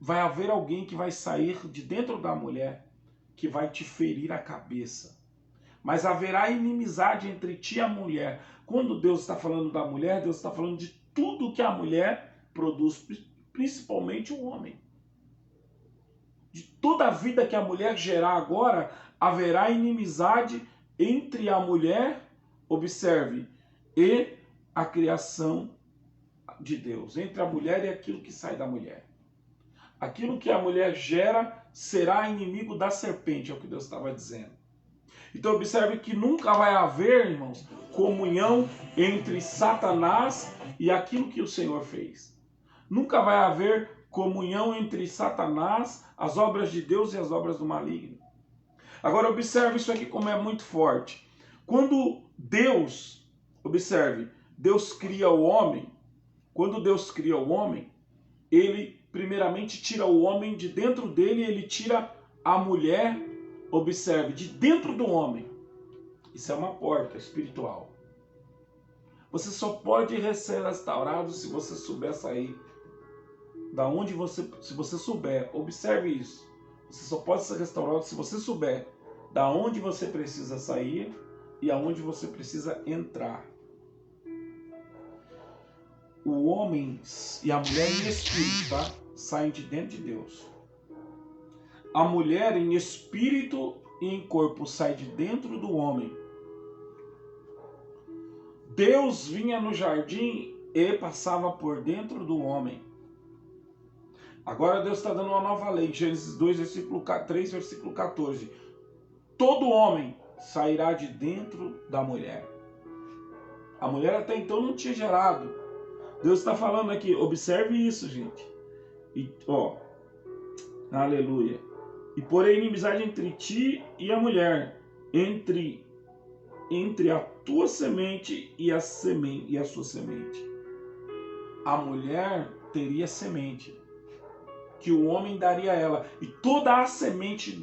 vai haver alguém que vai sair de dentro da mulher, que vai te ferir a cabeça. Mas haverá inimizade entre ti e a mulher. Quando Deus está falando da mulher, Deus está falando de tudo que a mulher produz, principalmente o homem. De toda a vida que a mulher gerar agora, haverá inimizade entre a mulher, observe, e a criação de Deus. Entre a mulher e aquilo que sai da mulher. Aquilo que a mulher gera será inimigo da serpente, é o que Deus estava dizendo. Então observe que nunca vai haver, irmãos, comunhão entre Satanás e aquilo que o Senhor fez. Nunca vai haver comunhão entre Satanás, as obras de Deus e as obras do maligno. Agora observe isso aqui como é muito forte. Quando Deus, observe, Deus cria o homem, quando Deus cria o homem, ele primeiramente tira o homem de dentro dele, ele tira a mulher, observe, de dentro do homem. Isso é uma porta espiritual. Você só pode ser restaurado se você souber sair da onde você, se você souber, observe isso. Você só pode ser restaurado se você souber da onde você precisa sair e aonde você precisa entrar. O homem e a mulher em espírito, tá? Saem de dentro de Deus. A mulher em espírito e em corpo sai de dentro do homem. Deus vinha no jardim e passava por dentro do homem. Agora Deus está dando uma nova lei. Gênesis 2, versículo 3, versículo 14. Todo homem sairá de dentro da mulher. A mulher até então não tinha gerado. Deus está falando aqui, observe isso, gente. E, ó, aleluia. E porém inimizade entre ti e a mulher, entre a tua semente e a sua semente. A mulher teria semente, que o homem daria a ela, e toda a semente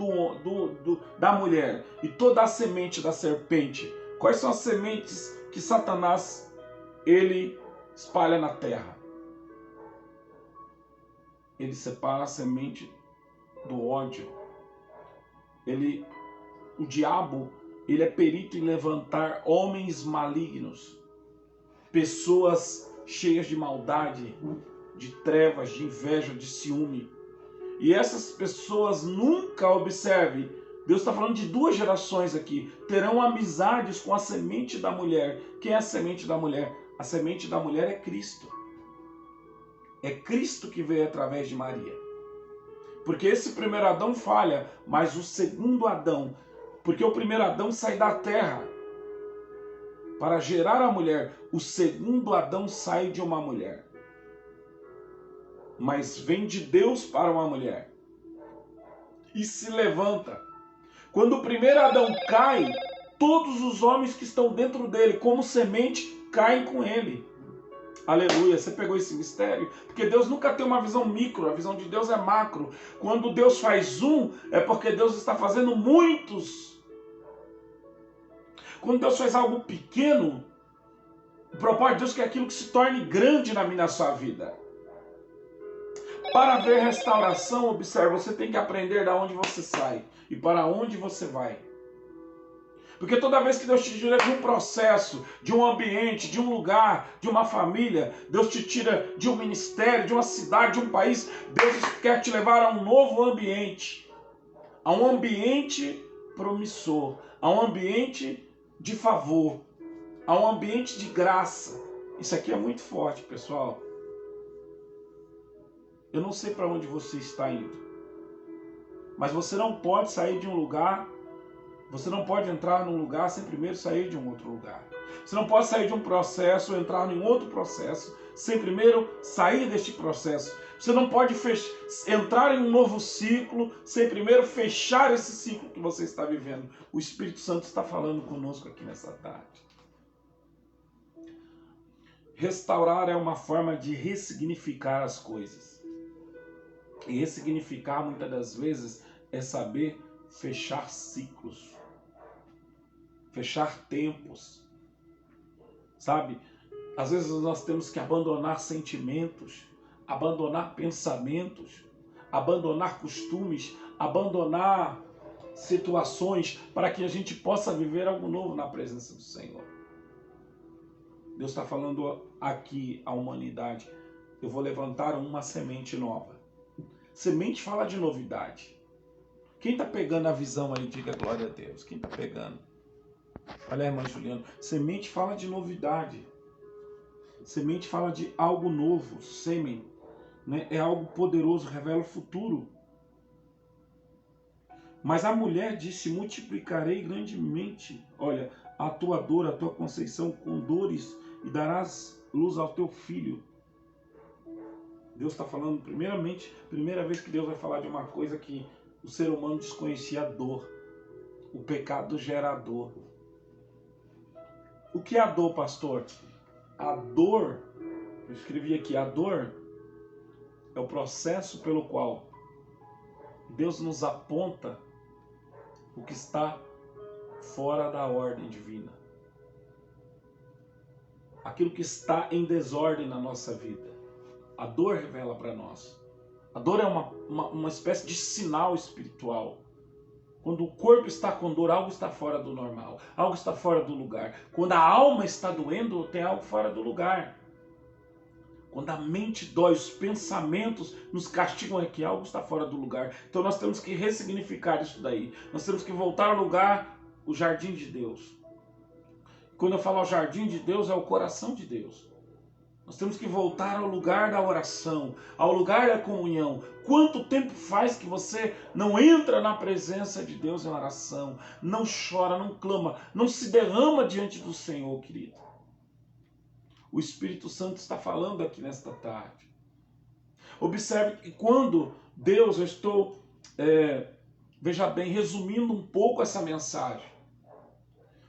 da mulher, e toda a semente da serpente. Quais são as sementes que Satanás ele espalha na terra? Ele separa a semente do ódio. O diabo, ele é perito em levantar homens malignos, pessoas cheias de maldade, de trevas, de inveja, de ciúme. E essas pessoas nunca, observe, Deus está falando de 2 gerações aqui, terão amizades com a semente da mulher. Quem é a semente da mulher? A semente da mulher é Cristo. É Cristo que veio através de Maria. Porque esse primeiro Adão falha, mas o segundo Adão, porque o primeiro Adão sai da terra para gerar a mulher, o segundo Adão sai de uma mulher, mas vem de Deus para uma mulher e se levanta. Quando o primeiro Adão cai, todos os homens que estão dentro dele, como semente, caem com ele. Aleluia, você pegou esse mistério? Porque Deus nunca tem uma visão micro, a visão de Deus é macro. Quando Deus faz um, é porque Deus está fazendo muitos. Quando Deus faz algo pequeno, o propósito de Deus é aquilo que se torne grande na minha e na sua vida. Para ver restauração, observe, você tem que aprender de onde você sai e para onde você vai. Porque toda vez que Deus te tira de um processo, de um ambiente, de um lugar, de uma família, Deus te tira de um ministério, de uma cidade, de um país, Deus quer te levar a um novo ambiente. A um ambiente promissor, a um ambiente de favor, a um ambiente de graça. Isso aqui é muito forte, pessoal. Eu não sei para onde você está indo, mas você não pode sair de um lugar. Você não pode entrar num lugar sem primeiro sair de um outro lugar. Você não pode sair de um processo, entrar em outro processo, sem primeiro sair deste processo. Você não pode entrar em um novo ciclo, sem primeiro fechar esse ciclo que você está vivendo. O Espírito Santo está falando conosco aqui nessa tarde. Restaurar é uma forma de ressignificar as coisas. E ressignificar, muitas das vezes, é saber fechar ciclos. Fechar tempos, sabe? Às vezes nós temos que abandonar sentimentos, abandonar pensamentos, abandonar costumes, abandonar situações para que a gente possa viver algo novo na presença do Senhor. Deus está falando aqui à humanidade, eu vou levantar uma semente nova. Semente fala de novidade. Quem está pegando a visão aí, diga glória a Deus. Quem está pegando? Olha, irmã Juliana, semente fala de novidade. Semente fala de algo novo. Sêmen, né? É algo poderoso, revela o futuro. Mas a mulher disse, multiplicarei grandemente, olha, a tua dor, a tua conceição com dores, e darás luz ao teu filho. Deus está falando, primeira vez que Deus vai falar de uma coisa que o ser humano desconhecia, a dor. O pecado gera dor. O que é a dor, pastor? A dor, eu escrevi aqui, a dor é o processo pelo qual Deus nos aponta o que está fora da ordem divina. Aquilo que está em desordem na nossa vida. A dor revela para nós. A dor é uma espécie de sinal espiritual. Quando o corpo está com dor, algo está fora do normal, algo está fora do lugar. Quando a alma está doendo, tem algo fora do lugar. Quando a mente dói, os pensamentos nos castigam aqui, algo está fora do lugar. Então nós temos que ressignificar isso daí. Nós temos que voltar ao lugar, o jardim de Deus. Quando eu falo ao jardim de Deus, é o coração de Deus. Nós temos que voltar ao lugar da oração, ao lugar da comunhão. Quanto tempo faz que você não entra na presença de Deus em oração, não chora, não clama, não se derrama diante do Senhor, querido? O Espírito Santo está falando aqui nesta tarde. Observe que quando Deus, eu estou Veja bem, resumindo um pouco essa mensagem.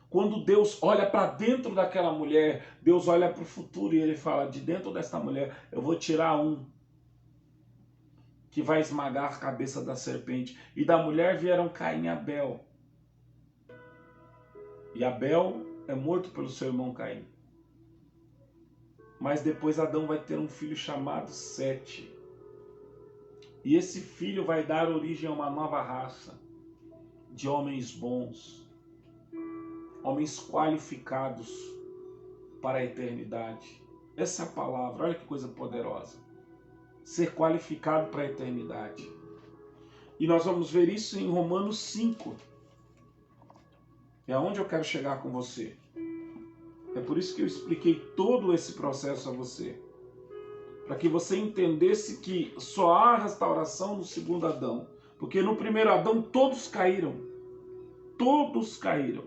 Quando Deus olha para dentro daquela mulher, Deus olha para o futuro e ele fala, de dentro desta mulher eu vou tirar um que vai esmagar a cabeça da serpente. E da mulher vieram Caim e Abel. E Abel é morto pelo seu irmão Caim. Mas depois Adão vai ter um filho chamado Sete. E esse filho vai dar origem a uma nova raça de homens bons, homens qualificados para a eternidade. Essa é a palavra, olha que coisa poderosa. Ser qualificado para a eternidade. E nós vamos ver isso em Romanos 5. É aonde eu quero chegar com você. É por isso que eu expliquei todo esse processo a você. Para que você entendesse que só há restauração no segundo Adão. Porque no primeiro Adão todos caíram. Todos caíram.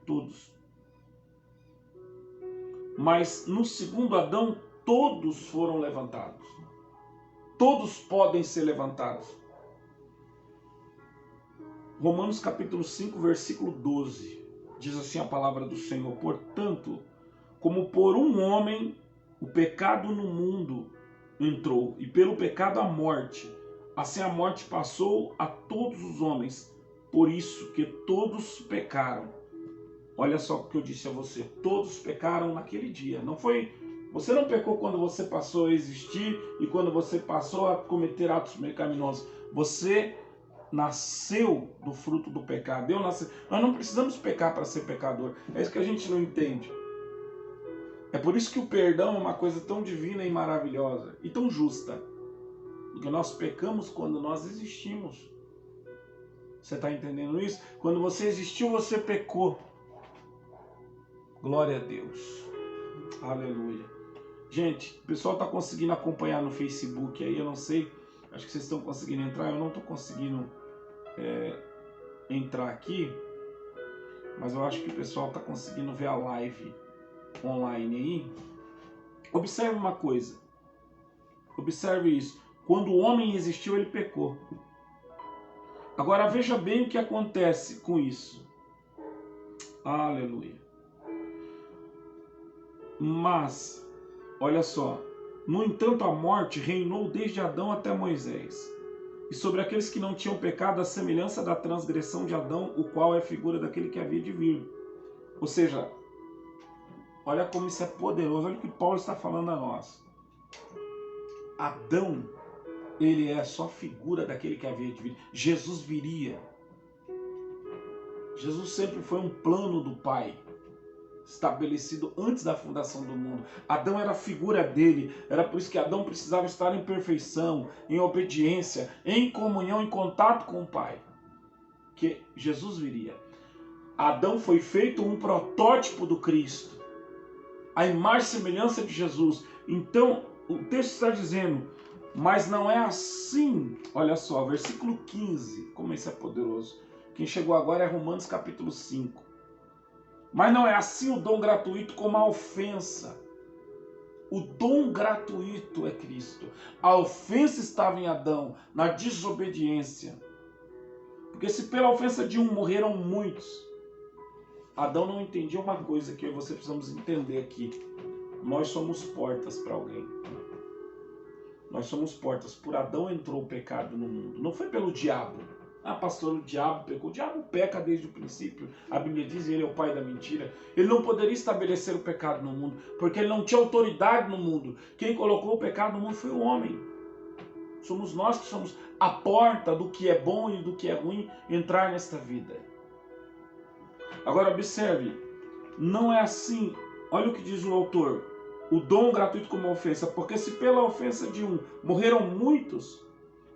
Todos. Mas no segundo Adão todos foram levantados. Todos podem ser levantados. Romanos capítulo 5, versículo 12. Diz assim a palavra do Senhor. Portanto, como por um homem o pecado no mundo entrou, e pelo pecado a morte, assim a morte passou a todos os homens, por isso que todos pecaram. Olha só o que eu disse a você, todos pecaram naquele dia. Não foi, você não pecou quando você passou a existir e quando você passou a cometer atos pecaminosos. Você nasceu do fruto do pecado. Nós não precisamos pecar para ser pecador. É isso que a gente não entende. É por isso que o perdão é uma coisa tão divina e maravilhosa e tão justa. Porque nós pecamos quando nós existimos. Você está entendendo isso? Quando você existiu, você pecou. Glória a Deus. Aleluia. Gente, o pessoal está conseguindo acompanhar no Facebook aí, eu não sei. Acho que vocês estão conseguindo entrar. Eu não estou conseguindo entrar aqui. Mas eu acho que o pessoal está conseguindo ver a live online aí. Observe uma coisa. Observe isso. Quando o homem existiu, ele pecou. Agora veja bem o que acontece com isso. Aleluia. Mas, olha só. No entanto, a morte reinou desde Adão até Moisés. E sobre aqueles que não tinham pecado, a semelhança da transgressão de Adão, o qual é figura daquele que havia de vir. Ou seja, olha como isso é poderoso. Olha o que Paulo está falando a nós. Adão, ele é só figura daquele que havia de vir. Jesus viria. Jesus sempre foi um plano do Pai, estabelecido antes da fundação do mundo. Adão era a figura dele. Era por isso que Adão precisava estar em perfeição, em obediência, em comunhão, em contato com o Pai. Que Jesus viria. Adão foi feito um protótipo do Cristo, a imagem e semelhança de Jesus. Então, o texto está dizendo, mas não é assim. Olha só, versículo 15, como isso é poderoso. Quem chegou agora é Romanos capítulo 5. Mas não é assim o dom gratuito como a ofensa. O dom gratuito é Cristo. A ofensa estava em Adão, na desobediência. Porque se pela ofensa de um morreram muitos, Adão não entendia uma coisa que eu e você precisamos entender aqui. Nós somos portas para alguém. Nós somos portas. Por Adão entrou o pecado no mundo. Não foi pelo diabo. Ah, pastor, o diabo pecou. O diabo peca desde o princípio. A Bíblia diz que ele é o pai da mentira. Ele não poderia estabelecer o pecado no mundo, porque ele não tinha autoridade no mundo. Quem colocou o pecado no mundo foi o homem. Somos nós que somos a porta do que é bom e do que é ruim entrar nesta vida. Agora observe, não é assim. Olha o que diz o autor. O dom gratuito como a ofensa. Porque se pela ofensa de um morreram muitos,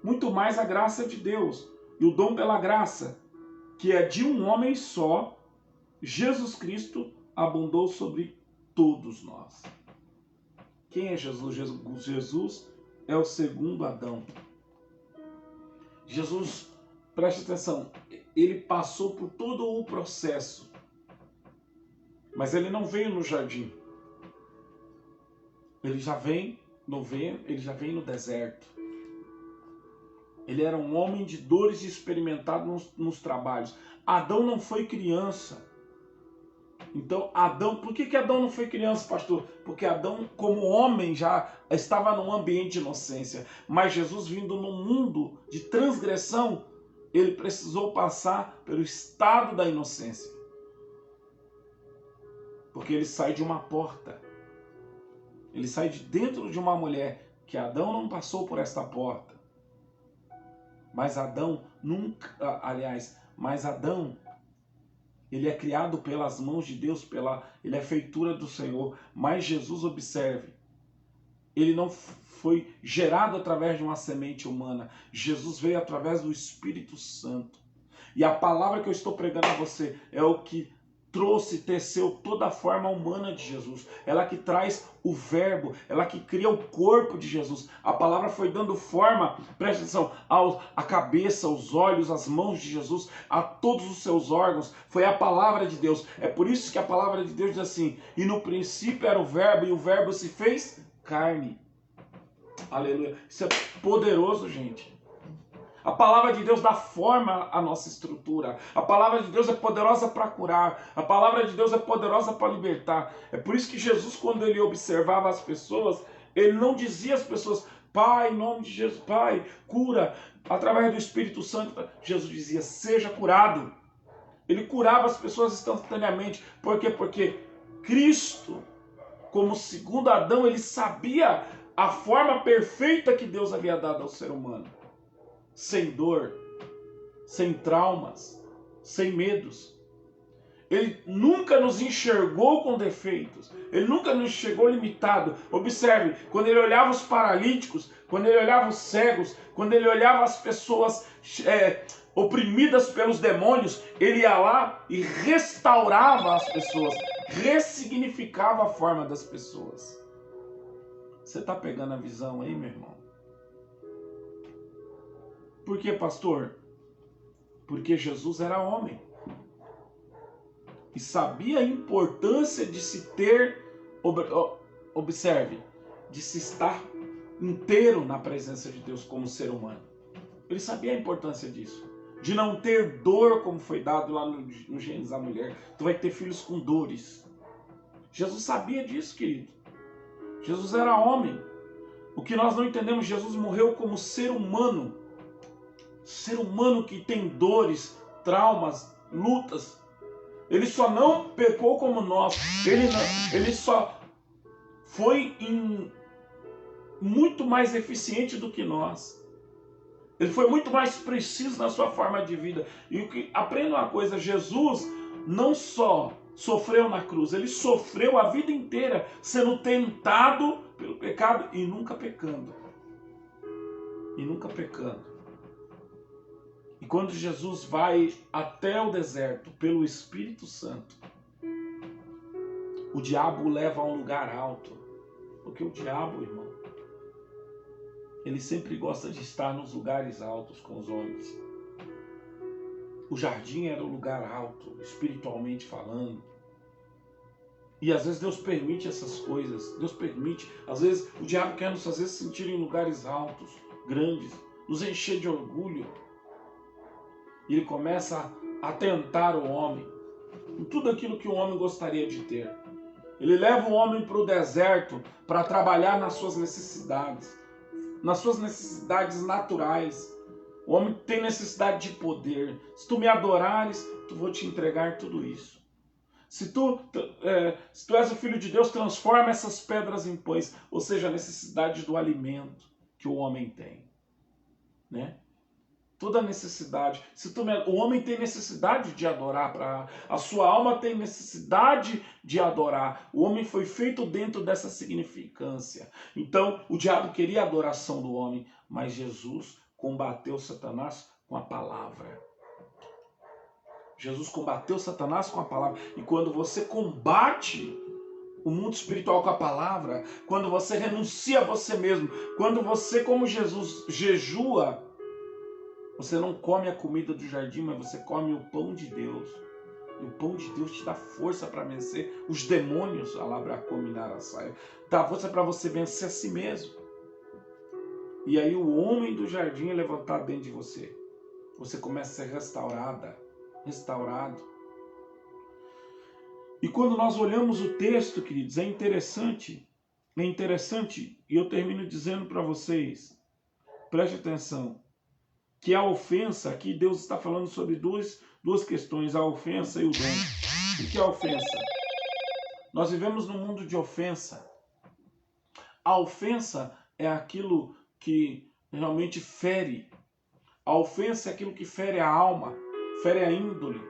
muito mais a graça de Deus. E o dom pela graça, que é de um homem só, Jesus Cristo, abundou sobre todos nós. Quem é Jesus? Jesus é o segundo Adão. Jesus, preste atenção, ele passou por todo o processo, mas ele não veio no jardim. Ele já vem no deserto. Ele era um homem de dores e experimentado nos trabalhos. Adão não foi criança. Então, Adão, por que Adão não foi criança, pastor? Porque Adão, como homem, já estava num ambiente de inocência. Mas Jesus, vindo num mundo de transgressão, ele precisou passar pelo estado da inocência. Porque ele sai de uma porta. Ele sai de dentro de uma mulher, que Adão não passou por esta porta. Mas Adão nunca, mas Adão, ele é criado pelas mãos de Deus, ele é feitura do Senhor. Mas Jesus, observe, ele não foi gerado através de uma semente humana. Jesus veio através do Espírito Santo. E a palavra que eu estou pregando a você é o que teceu toda a forma humana de Jesus. Ela que traz o verbo, ela que cria o corpo de Jesus. A palavra foi dando forma, preste atenção, a cabeça, os olhos, as mãos de Jesus, a todos os seus órgãos. Foi a palavra de Deus. É por isso que a palavra de Deus diz assim: e no princípio era o verbo, e o verbo se fez carne. Aleluia. Isso é poderoso, gente. A palavra de Deus dá forma à nossa estrutura. A palavra de Deus é poderosa para curar. A palavra de Deus é poderosa para libertar. É por isso que Jesus, quando ele observava as pessoas, ele não dizia às pessoas: Pai, em nome de Jesus, Pai, cura. Através do Espírito Santo, Jesus dizia: seja curado. Ele curava as pessoas instantaneamente. Por quê? Porque Cristo, como segundo Adão, ele sabia a forma perfeita que Deus havia dado ao ser humano. Sem dor, sem traumas, sem medos. Ele nunca nos enxergou com defeitos. Ele nunca nos enxergou limitado. Observe, quando ele olhava os paralíticos, quando ele olhava os cegos, quando ele olhava as pessoas oprimidas pelos demônios, ele ia lá e restaurava as pessoas, ressignificava a forma das pessoas. Você está pegando a visão aí, meu irmão? Por que, pastor? Porque Jesus era homem. E sabia a importância de se ter, observe, de se estar inteiro na presença de Deus como ser humano. Ele sabia a importância disso. De não ter dor, como foi dado lá no Gênesis à mulher. Tu vai ter filhos com dores. Jesus sabia disso, querido. Jesus era homem. O que nós não entendemos, Jesus morreu como ser humano. Ser humano que tem dores, traumas, lutas. Ele só não pecou como nós. Ele só foi muito mais eficiente do que nós. Ele foi muito mais preciso na sua forma de vida. E aprenda uma coisa: Jesus não só sofreu na cruz, ele sofreu a vida inteira sendo tentado pelo pecado e nunca pecando. E nunca pecando. E quando Jesus vai até o deserto pelo Espírito Santo, o diabo o leva a um lugar alto. Porque o diabo, irmão, ele sempre gosta de estar nos lugares altos com os homens. O jardim era um lugar alto, espiritualmente falando. E às vezes Deus permite essas coisas. Deus permite. Às vezes o diabo quer nos fazer sentir em lugares altos, grandes, nos encher de orgulho. E ele começa a tentar o homem em tudo aquilo que o homem gostaria de ter. Ele leva o homem para o deserto para trabalhar nas suas necessidades naturais. O homem tem necessidade de poder. Se tu me adorares, tu vou te entregar tudo isso. Se tu és o Filho de Deus, transforma essas pedras em pães. Ou seja, a necessidade do alimento que o homem tem, né? Toda necessidade. O homem tem necessidade de adorar. A sua alma tem necessidade de adorar. O homem foi feito dentro dessa significância. Então, o diabo queria a adoração do homem, mas Jesus combateu Satanás com a palavra. Jesus combateu Satanás com a palavra. E quando você combate o mundo espiritual com a palavra, quando você renuncia a você mesmo, quando você, como Jesus, jejua, você não come a comida do jardim, mas você come o pão de Deus. E o pão de Deus te dá força para vencer os demônios, dá força para você vencer a si mesmo. E aí o homem do jardim é levantado dentro de você. Você começa a ser restaurada, restaurado. E quando nós olhamos o texto, queridos, é interessante, e eu termino dizendo para vocês, preste atenção, que a ofensa, aqui Deus está falando sobre duas questões, a ofensa e o dom. O que é a ofensa? Nós vivemos num mundo de ofensa. A ofensa é aquilo que realmente fere. A ofensa é aquilo que fere a alma, fere a índole,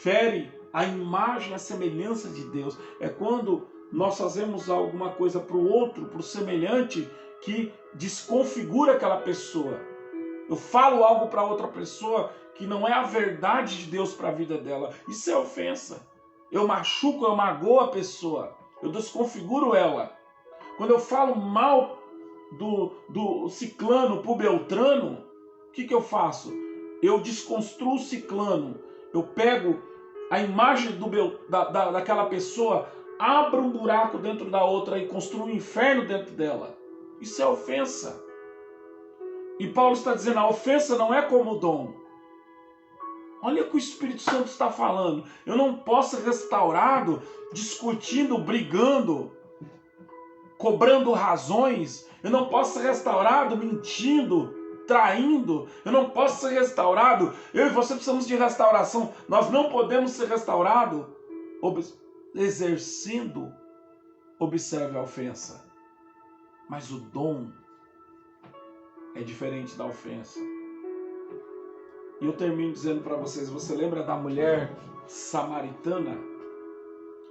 fere a imagem, a semelhança de Deus. É quando nós fazemos alguma coisa para o outro, para o semelhante, que desconfigura aquela pessoa. Eu falo algo para outra pessoa que não é a verdade de Deus para a vida dela. Isso é ofensa. Eu machuco, eu magoo a pessoa. Eu desconfiguro ela. Quando eu falo mal do ciclano para o beltrano, o que eu faço? Eu desconstruo o ciclano. Eu pego a imagem daquela pessoa, abro um buraco dentro da outra e construo um inferno dentro dela. Isso é ofensa. E Paulo está dizendo, a ofensa não é como o dom. Olha o que o Espírito Santo está falando. Eu não posso ser restaurado discutindo, brigando, cobrando razões. Eu não posso ser restaurado mentindo, traindo. Eu não posso ser restaurado. Eu e você precisamos de restauração. Nós não podemos ser restaurados exercendo, observe a ofensa. Mas o dom é diferente da ofensa. E eu termino dizendo para vocês, você lembra da mulher samaritana?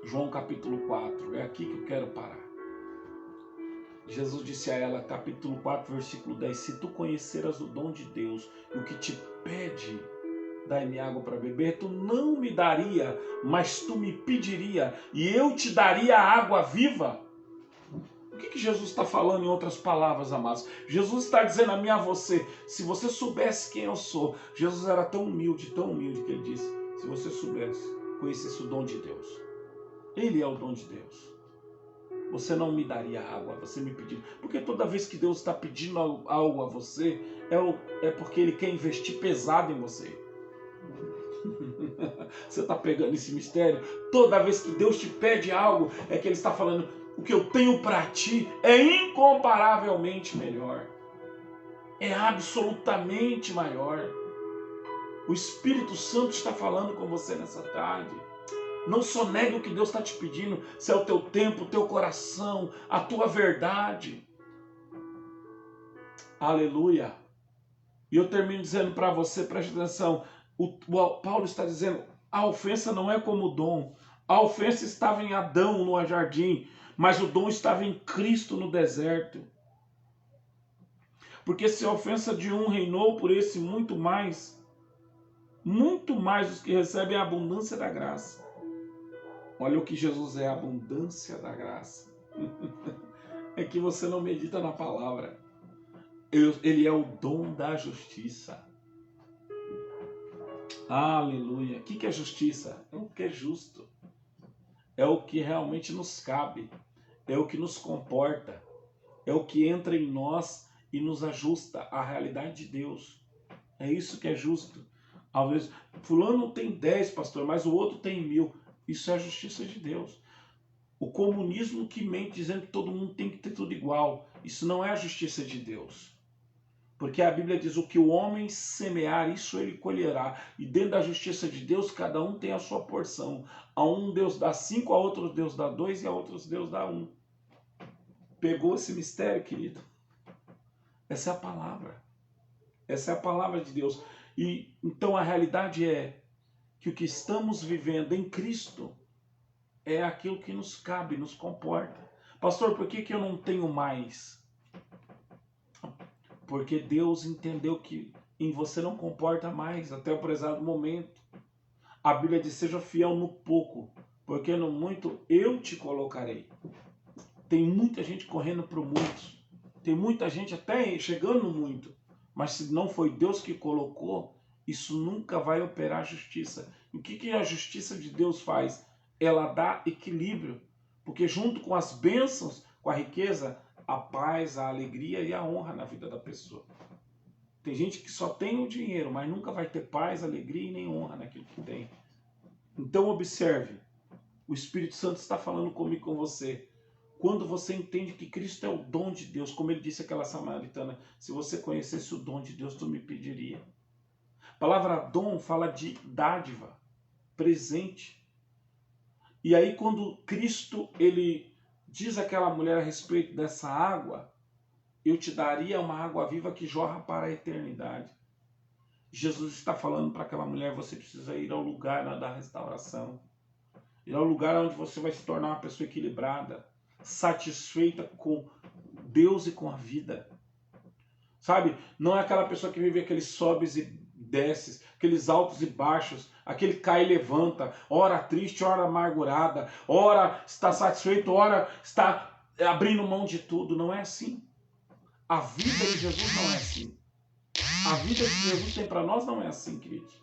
João capítulo 4, é aqui que eu quero parar. Jesus disse a ela, capítulo 4, versículo 10, se tu conheceras o dom de Deus e o que te pede, dai-me água para beber, tu não me daria, mas tu me pediria e eu te daria a água viva. O que Jesus está falando em outras palavras, amados? Jesus está dizendo a mim e a você, se você soubesse quem eu sou, Jesus era tão humilde que ele disse, se você soubesse, conhecesse o dom de Deus. Ele é o dom de Deus. Você não me daria água, você me pediria. Porque toda vez que Deus está pedindo algo a você, é porque Ele quer investir pesado em você. Você está pegando esse mistério? Toda vez que Deus te pede algo, é que Ele está falando, o que eu tenho para ti é incomparavelmente melhor. É absolutamente maior. O Espírito Santo está falando com você nessa tarde. Não sonegue o que Deus está te pedindo, se é o teu tempo, o teu coração, a tua verdade. Aleluia. E eu termino dizendo para você, preste atenção, Paulo está dizendo, a ofensa não é como o dom. A ofensa estava em Adão no jardim, mas o dom estava em Cristo no deserto. Porque se a ofensa de um reinou por esse muito mais os que recebem a abundância da graça. Olha o que Jesus é, a abundância da graça. É que você não medita na palavra. Ele é o dom da justiça. Aleluia. O que é justiça? É o que é justo. É o que realmente nos cabe. É o que nos comporta. É o que entra em nós e nos ajusta à realidade de Deus. É isso que é justo. Às vezes, fulano tem 10, pastor, mas o outro tem 1000. Isso é a justiça de Deus. O comunismo que mente dizendo que todo mundo tem que ter tudo igual. Isso não é a justiça de Deus. Porque a Bíblia diz, o que o homem semear, isso ele colherá. E dentro da justiça de Deus, cada um tem a sua porção. A um Deus dá 5, a outro Deus dá 2 e a outros Deus dá 1. Pegou esse mistério, querido? Essa é a palavra. Essa é a palavra de Deus. E então a realidade é que o que estamos vivendo em Cristo é aquilo que nos cabe, nos comporta. Pastor, por que eu não tenho mais? Porque Deus entendeu que em você não comporta mais até o presente momento. A Bíblia diz, seja fiel no pouco, porque no muito eu te colocarei. Tem muita gente correndo para o muito. Tem muita gente até chegando no muito. Mas se não foi Deus que colocou, isso nunca vai operar justiça. E o que a justiça de Deus faz? Ela dá equilíbrio. Porque junto com as bênçãos, com a riqueza, a paz, a alegria e a honra na vida da pessoa. Tem gente que só tem o dinheiro, mas nunca vai ter paz, alegria e nem honra naquilo que tem. Então observe, o Espírito Santo está falando comigo, com você. Quando você entende que Cristo é o dom de Deus, como ele disse àquela samaritana, se você conhecesse o dom de Deus, tu me pediria. A palavra dom fala de dádiva, presente. E aí quando Cristo, ele diz àquela mulher a respeito dessa água, eu te daria uma água viva que jorra para a eternidade. Jesus está falando para aquela mulher, você precisa ir ao lugar da restauração. Ir ao lugar onde você vai se tornar uma pessoa equilibrada, satisfeita com Deus e com a vida. Sabe? Não é aquela pessoa que vive aqueles sobes e desces, aqueles altos e baixos, aquele cai e levanta, ora triste, ora amargurada, ora está satisfeito, ora está abrindo mão de tudo. Não é assim. A vida de Jesus não é assim. A vida que Jesus tem para nós não é assim, queridos.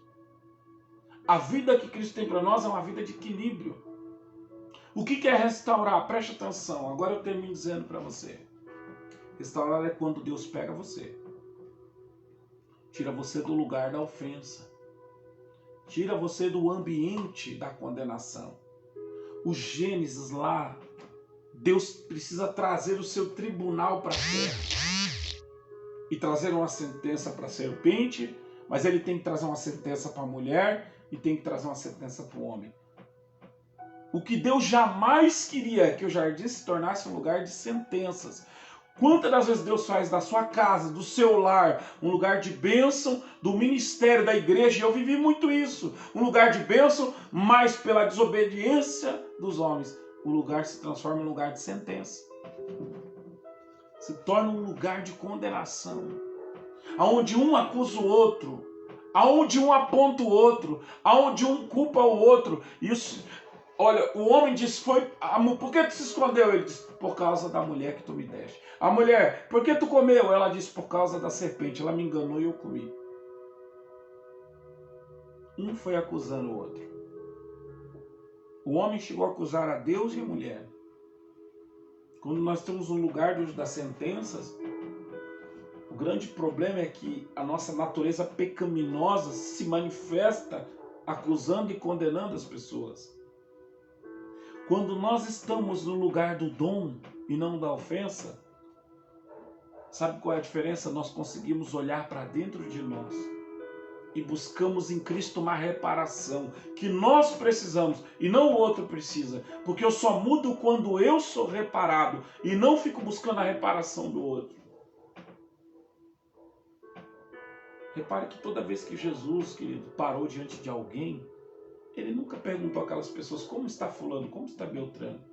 A vida que Cristo tem para nós é uma vida de equilíbrio. O que é restaurar? Preste atenção. Agora eu termino dizendo para você. Restaurar é quando Deus pega você. Tira você do lugar da ofensa. Tira você do ambiente da condenação. O Gênesis lá, Deus precisa trazer o seu tribunal para a terra. E trazer uma sentença para a serpente, mas ele tem que trazer uma sentença para a mulher e tem que trazer uma sentença para o homem. O que Deus jamais queria é que o jardim se tornasse um lugar de sentenças. Quantas das vezes Deus faz da sua casa, do seu lar, um lugar de bênção, do ministério, da igreja, e eu vivi muito isso, um lugar de bênção, mas pela desobediência dos homens, o lugar se transforma em um lugar de sentença. Se torna um lugar de condenação, aonde um acusa o outro, aonde um aponta o outro, aonde um culpa o outro. Isso, olha, o homem diz, por que tu se escondeu? Ele diz, por causa da mulher que tu me deste. A mulher, por que tu comeu? Ela disse, por causa da serpente, ela me enganou e eu comi. Um foi acusando o outro. O homem chegou a acusar a Deus e a mulher. Quando nós temos um lugar das sentenças, o grande problema é que a nossa natureza pecaminosa se manifesta acusando e condenando as pessoas. Quando nós estamos no lugar do dom e não da ofensa, sabe qual é a diferença? Nós conseguimos olhar para dentro de nós e buscamos em Cristo uma reparação que nós precisamos e não o outro precisa, porque eu só mudo quando eu sou reparado e não fico buscando a reparação do outro. Repare que toda vez que Jesus, querido, parou diante de alguém, ele nunca perguntou àquelas pessoas como está fulano, como está Beltrano.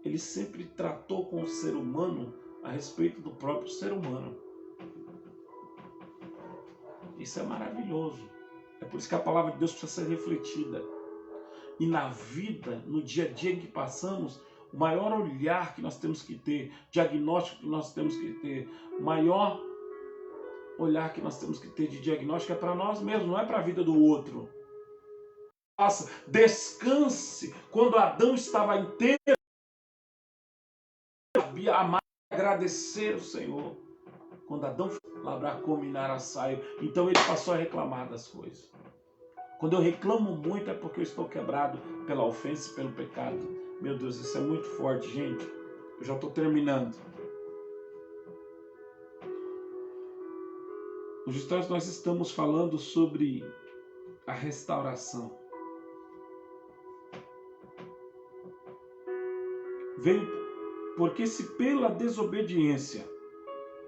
Ele sempre tratou com o ser humano a respeito do próprio ser humano. Isso é maravilhoso. É por isso que a palavra de Deus precisa ser refletida. E na vida, no dia a dia que passamos, o maior olhar que nós temos que ter, diagnóstico que nós temos que ter, o maior olhar que nós temos que ter de diagnóstico é para nós mesmos, não é para a vida do outro. Nossa, descanse. Quando Adão estava inteiro, sabia amar e agradecer o Senhor. Quando Adão foi labrar, cominar a saio, então ele passou a reclamar das coisas. Quando eu reclamo muito é porque eu estou quebrado pela ofensa e pelo pecado. Meu Deus, isso é muito forte, gente. Eu já estou terminando. Hoje nós estamos falando sobre a restauração. Veio porque se pela desobediência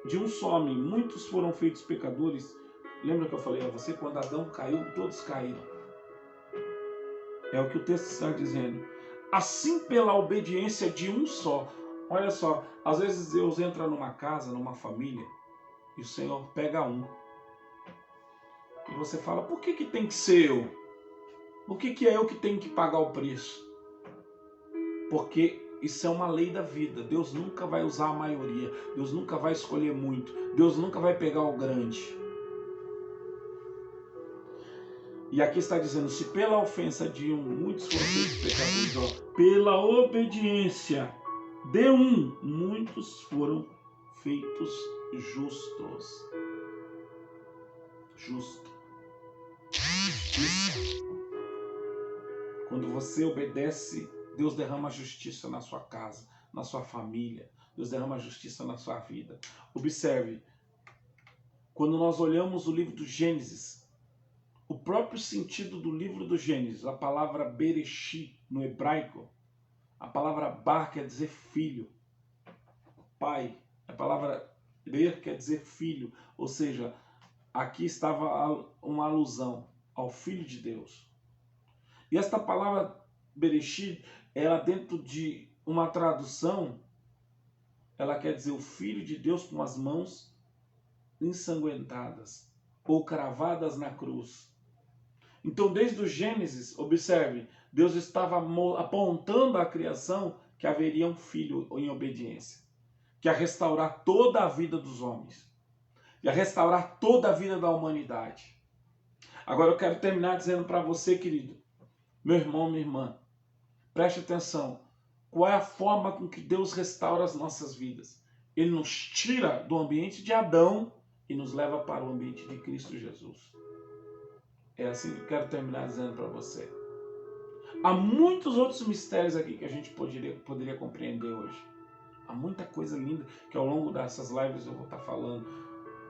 de um só homem muitos foram feitos pecadores. Lembra que eu falei a você? Quando Adão caiu, todos caíram. É o que o texto está dizendo. Assim pela obediência de um só. Olha só, às vezes Deus entra numa casa, numa família, e o Senhor pega um. E você fala, por que tem que ser eu? Por que é eu que tenho que pagar o preço? Porque isso é uma lei da vida. Deus nunca vai usar a maioria. Deus nunca vai escolher muito. Deus nunca vai pegar o grande. E aqui está dizendo, se pela ofensa de um, muitos foram feitos pecadores, pela obediência de um, muitos foram feitos justos. Justo. Justiça. Quando você obedece, Deus derrama justiça na sua casa, na sua família. Deus derrama justiça na sua vida. Observe, quando nós olhamos o livro do Gênesis, o próprio sentido do livro do Gênesis, a palavra Bereshit no hebraico, a palavra bar quer dizer filho, pai. A palavra ber quer dizer filho, ou seja, aqui estava uma alusão ao Filho de Deus. E esta palavra Bereshit, ela dentro de uma tradução, ela quer dizer o Filho de Deus com as mãos ensanguentadas ou cravadas na cruz. Então, desde o Gênesis, observe, Deus estava apontando à criação que haveria um filho em obediência, que ia restaurar toda a vida dos homens, ia restaurar toda a vida da humanidade. Agora eu quero terminar dizendo para você, querido, meu irmão, minha irmã, preste atenção. Qual é a forma com que Deus restaura as nossas vidas? Ele nos tira do ambiente de Adão e nos leva para o ambiente de Cristo Jesus. É assim que eu quero terminar dizendo para você. Há muitos outros mistérios aqui que a gente poderia compreender hoje. Há muita coisa linda que ao longo dessas lives eu vou estar falando.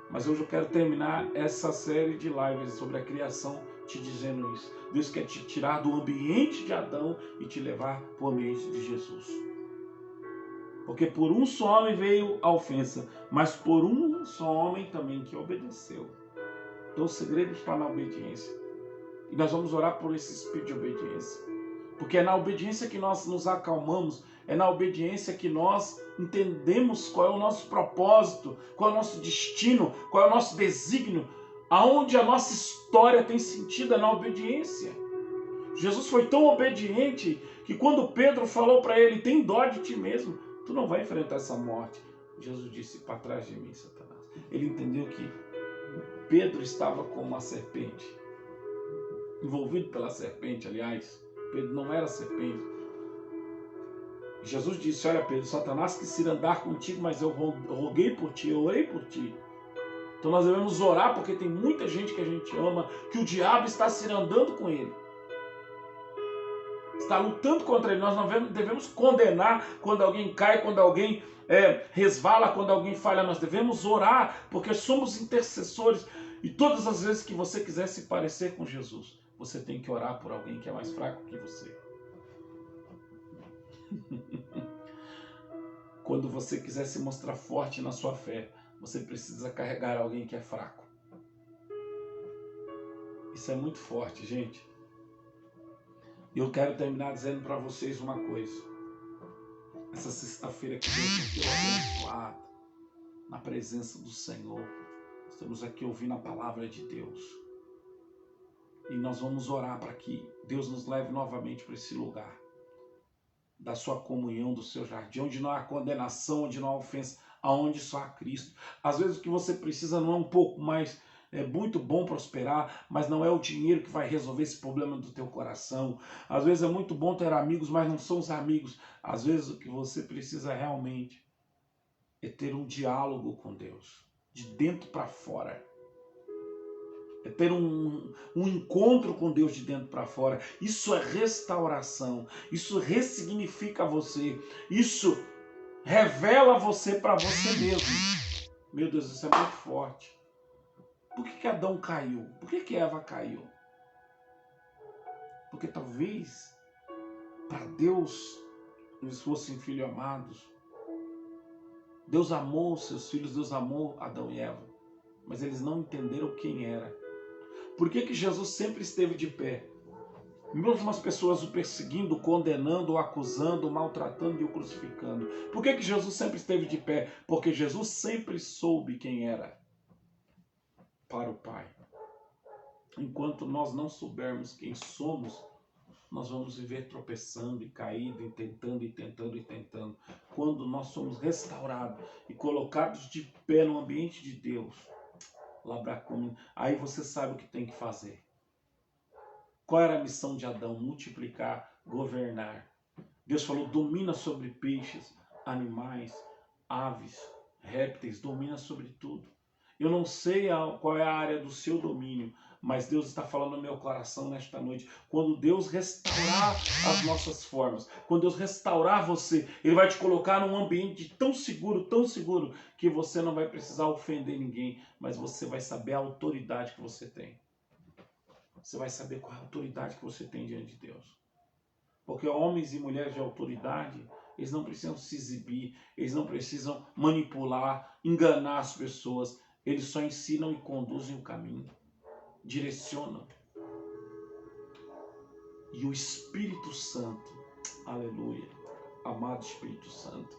Mas hoje eu quero terminar essa série de lives sobre a criação te dizendo isso. Deus quer te tirar do ambiente de Adão e te levar para o ambiente de Jesus. Porque por um só homem veio a ofensa, mas por um só homem também que obedeceu. Então o segredo está na obediência. E nós vamos orar por esse espírito de obediência. Porque é na obediência que nós nos acalmamos, é na obediência que nós entendemos qual é o nosso propósito, qual é o nosso destino, qual é o nosso desígnio, aonde a nossa história tem sentido, é na obediência. Jesus foi tão obediente que quando Pedro falou para ele, tem dó de ti mesmo, tu não vai enfrentar essa morte. Jesus disse, para trás de mim, Satanás. Ele entendeu que Pedro estava como uma serpente, envolvido pela serpente, aliás. Pedro não era serpente. Jesus disse, olha Pedro, Satanás quis ir andar contigo, mas eu roguei por ti, eu orei por ti. Então nós devemos orar porque tem muita gente que a gente ama, que o diabo está se andando com ele. Está lutando contra ele. Nós não devemos condenar quando alguém cai, quando alguém resvala, quando alguém falha. Nós devemos orar porque somos intercessores. E todas as vezes que você quiser se parecer com Jesus, você tem que orar por alguém que é mais fraco que você. Quando você quiser se mostrar forte na sua fé, você precisa carregar alguém que é fraco. Isso é muito forte, gente. E eu quero terminar dizendo para vocês uma coisa. Essa sexta-feira que vem aqui abençoada, na presença do Senhor, estamos aqui ouvindo a palavra de Deus. E nós vamos orar para que Deus nos leve novamente para esse lugar da sua comunhão, do seu jardim, onde não há condenação, onde não há ofensa, aonde só há Cristo. Às vezes o que você precisa não é um pouco mais, é muito bom prosperar, mas não é o dinheiro que vai resolver esse problema do teu coração. Às vezes é muito bom ter amigos, mas não são os amigos. Às vezes o que você precisa realmente é ter um diálogo com Deus, de dentro para fora. É ter um encontro com Deus de dentro para fora. Isso é restauração. Isso ressignifica você. Isso revela você para você mesmo. Meu Deus, isso é muito forte. Por que Adão caiu? Por que Eva caiu? Porque talvez para Deus eles fossem filhos amados. Deus amou os seus filhos, Deus amou Adão e Eva. Mas eles não entenderam quem era. Por que Jesus sempre esteve de pé? Mesmo as pessoas o perseguindo, condenando, o acusando, o maltratando e o crucificando. Por que Jesus sempre esteve de pé? Porque Jesus sempre soube quem era para o Pai. Enquanto nós não soubermos quem somos, nós vamos viver tropeçando e caindo, e tentando. Quando nós somos restaurados e colocados de pé no ambiente de Deus, aí você sabe o que tem que fazer. Qual era a missão de Adão? Multiplicar, governar. Deus falou, domina sobre peixes, animais, aves, répteis, domina sobre tudo. Eu não sei qual é a área do seu domínio, mas Deus está falando no meu coração nesta noite. Quando Deus restaurar as nossas formas, quando Deus restaurar você, Ele vai te colocar num ambiente tão seguro, que você não vai precisar ofender ninguém, mas você vai saber a autoridade que você tem. Você vai saber qual é a autoridade que você tem diante de Deus. Porque homens e mulheres de autoridade, eles não precisam se exibir, eles não precisam manipular, enganar as pessoas. Eles só ensinam e conduzem o caminho, direcionam. E o Espírito Santo, aleluia, amado Espírito Santo,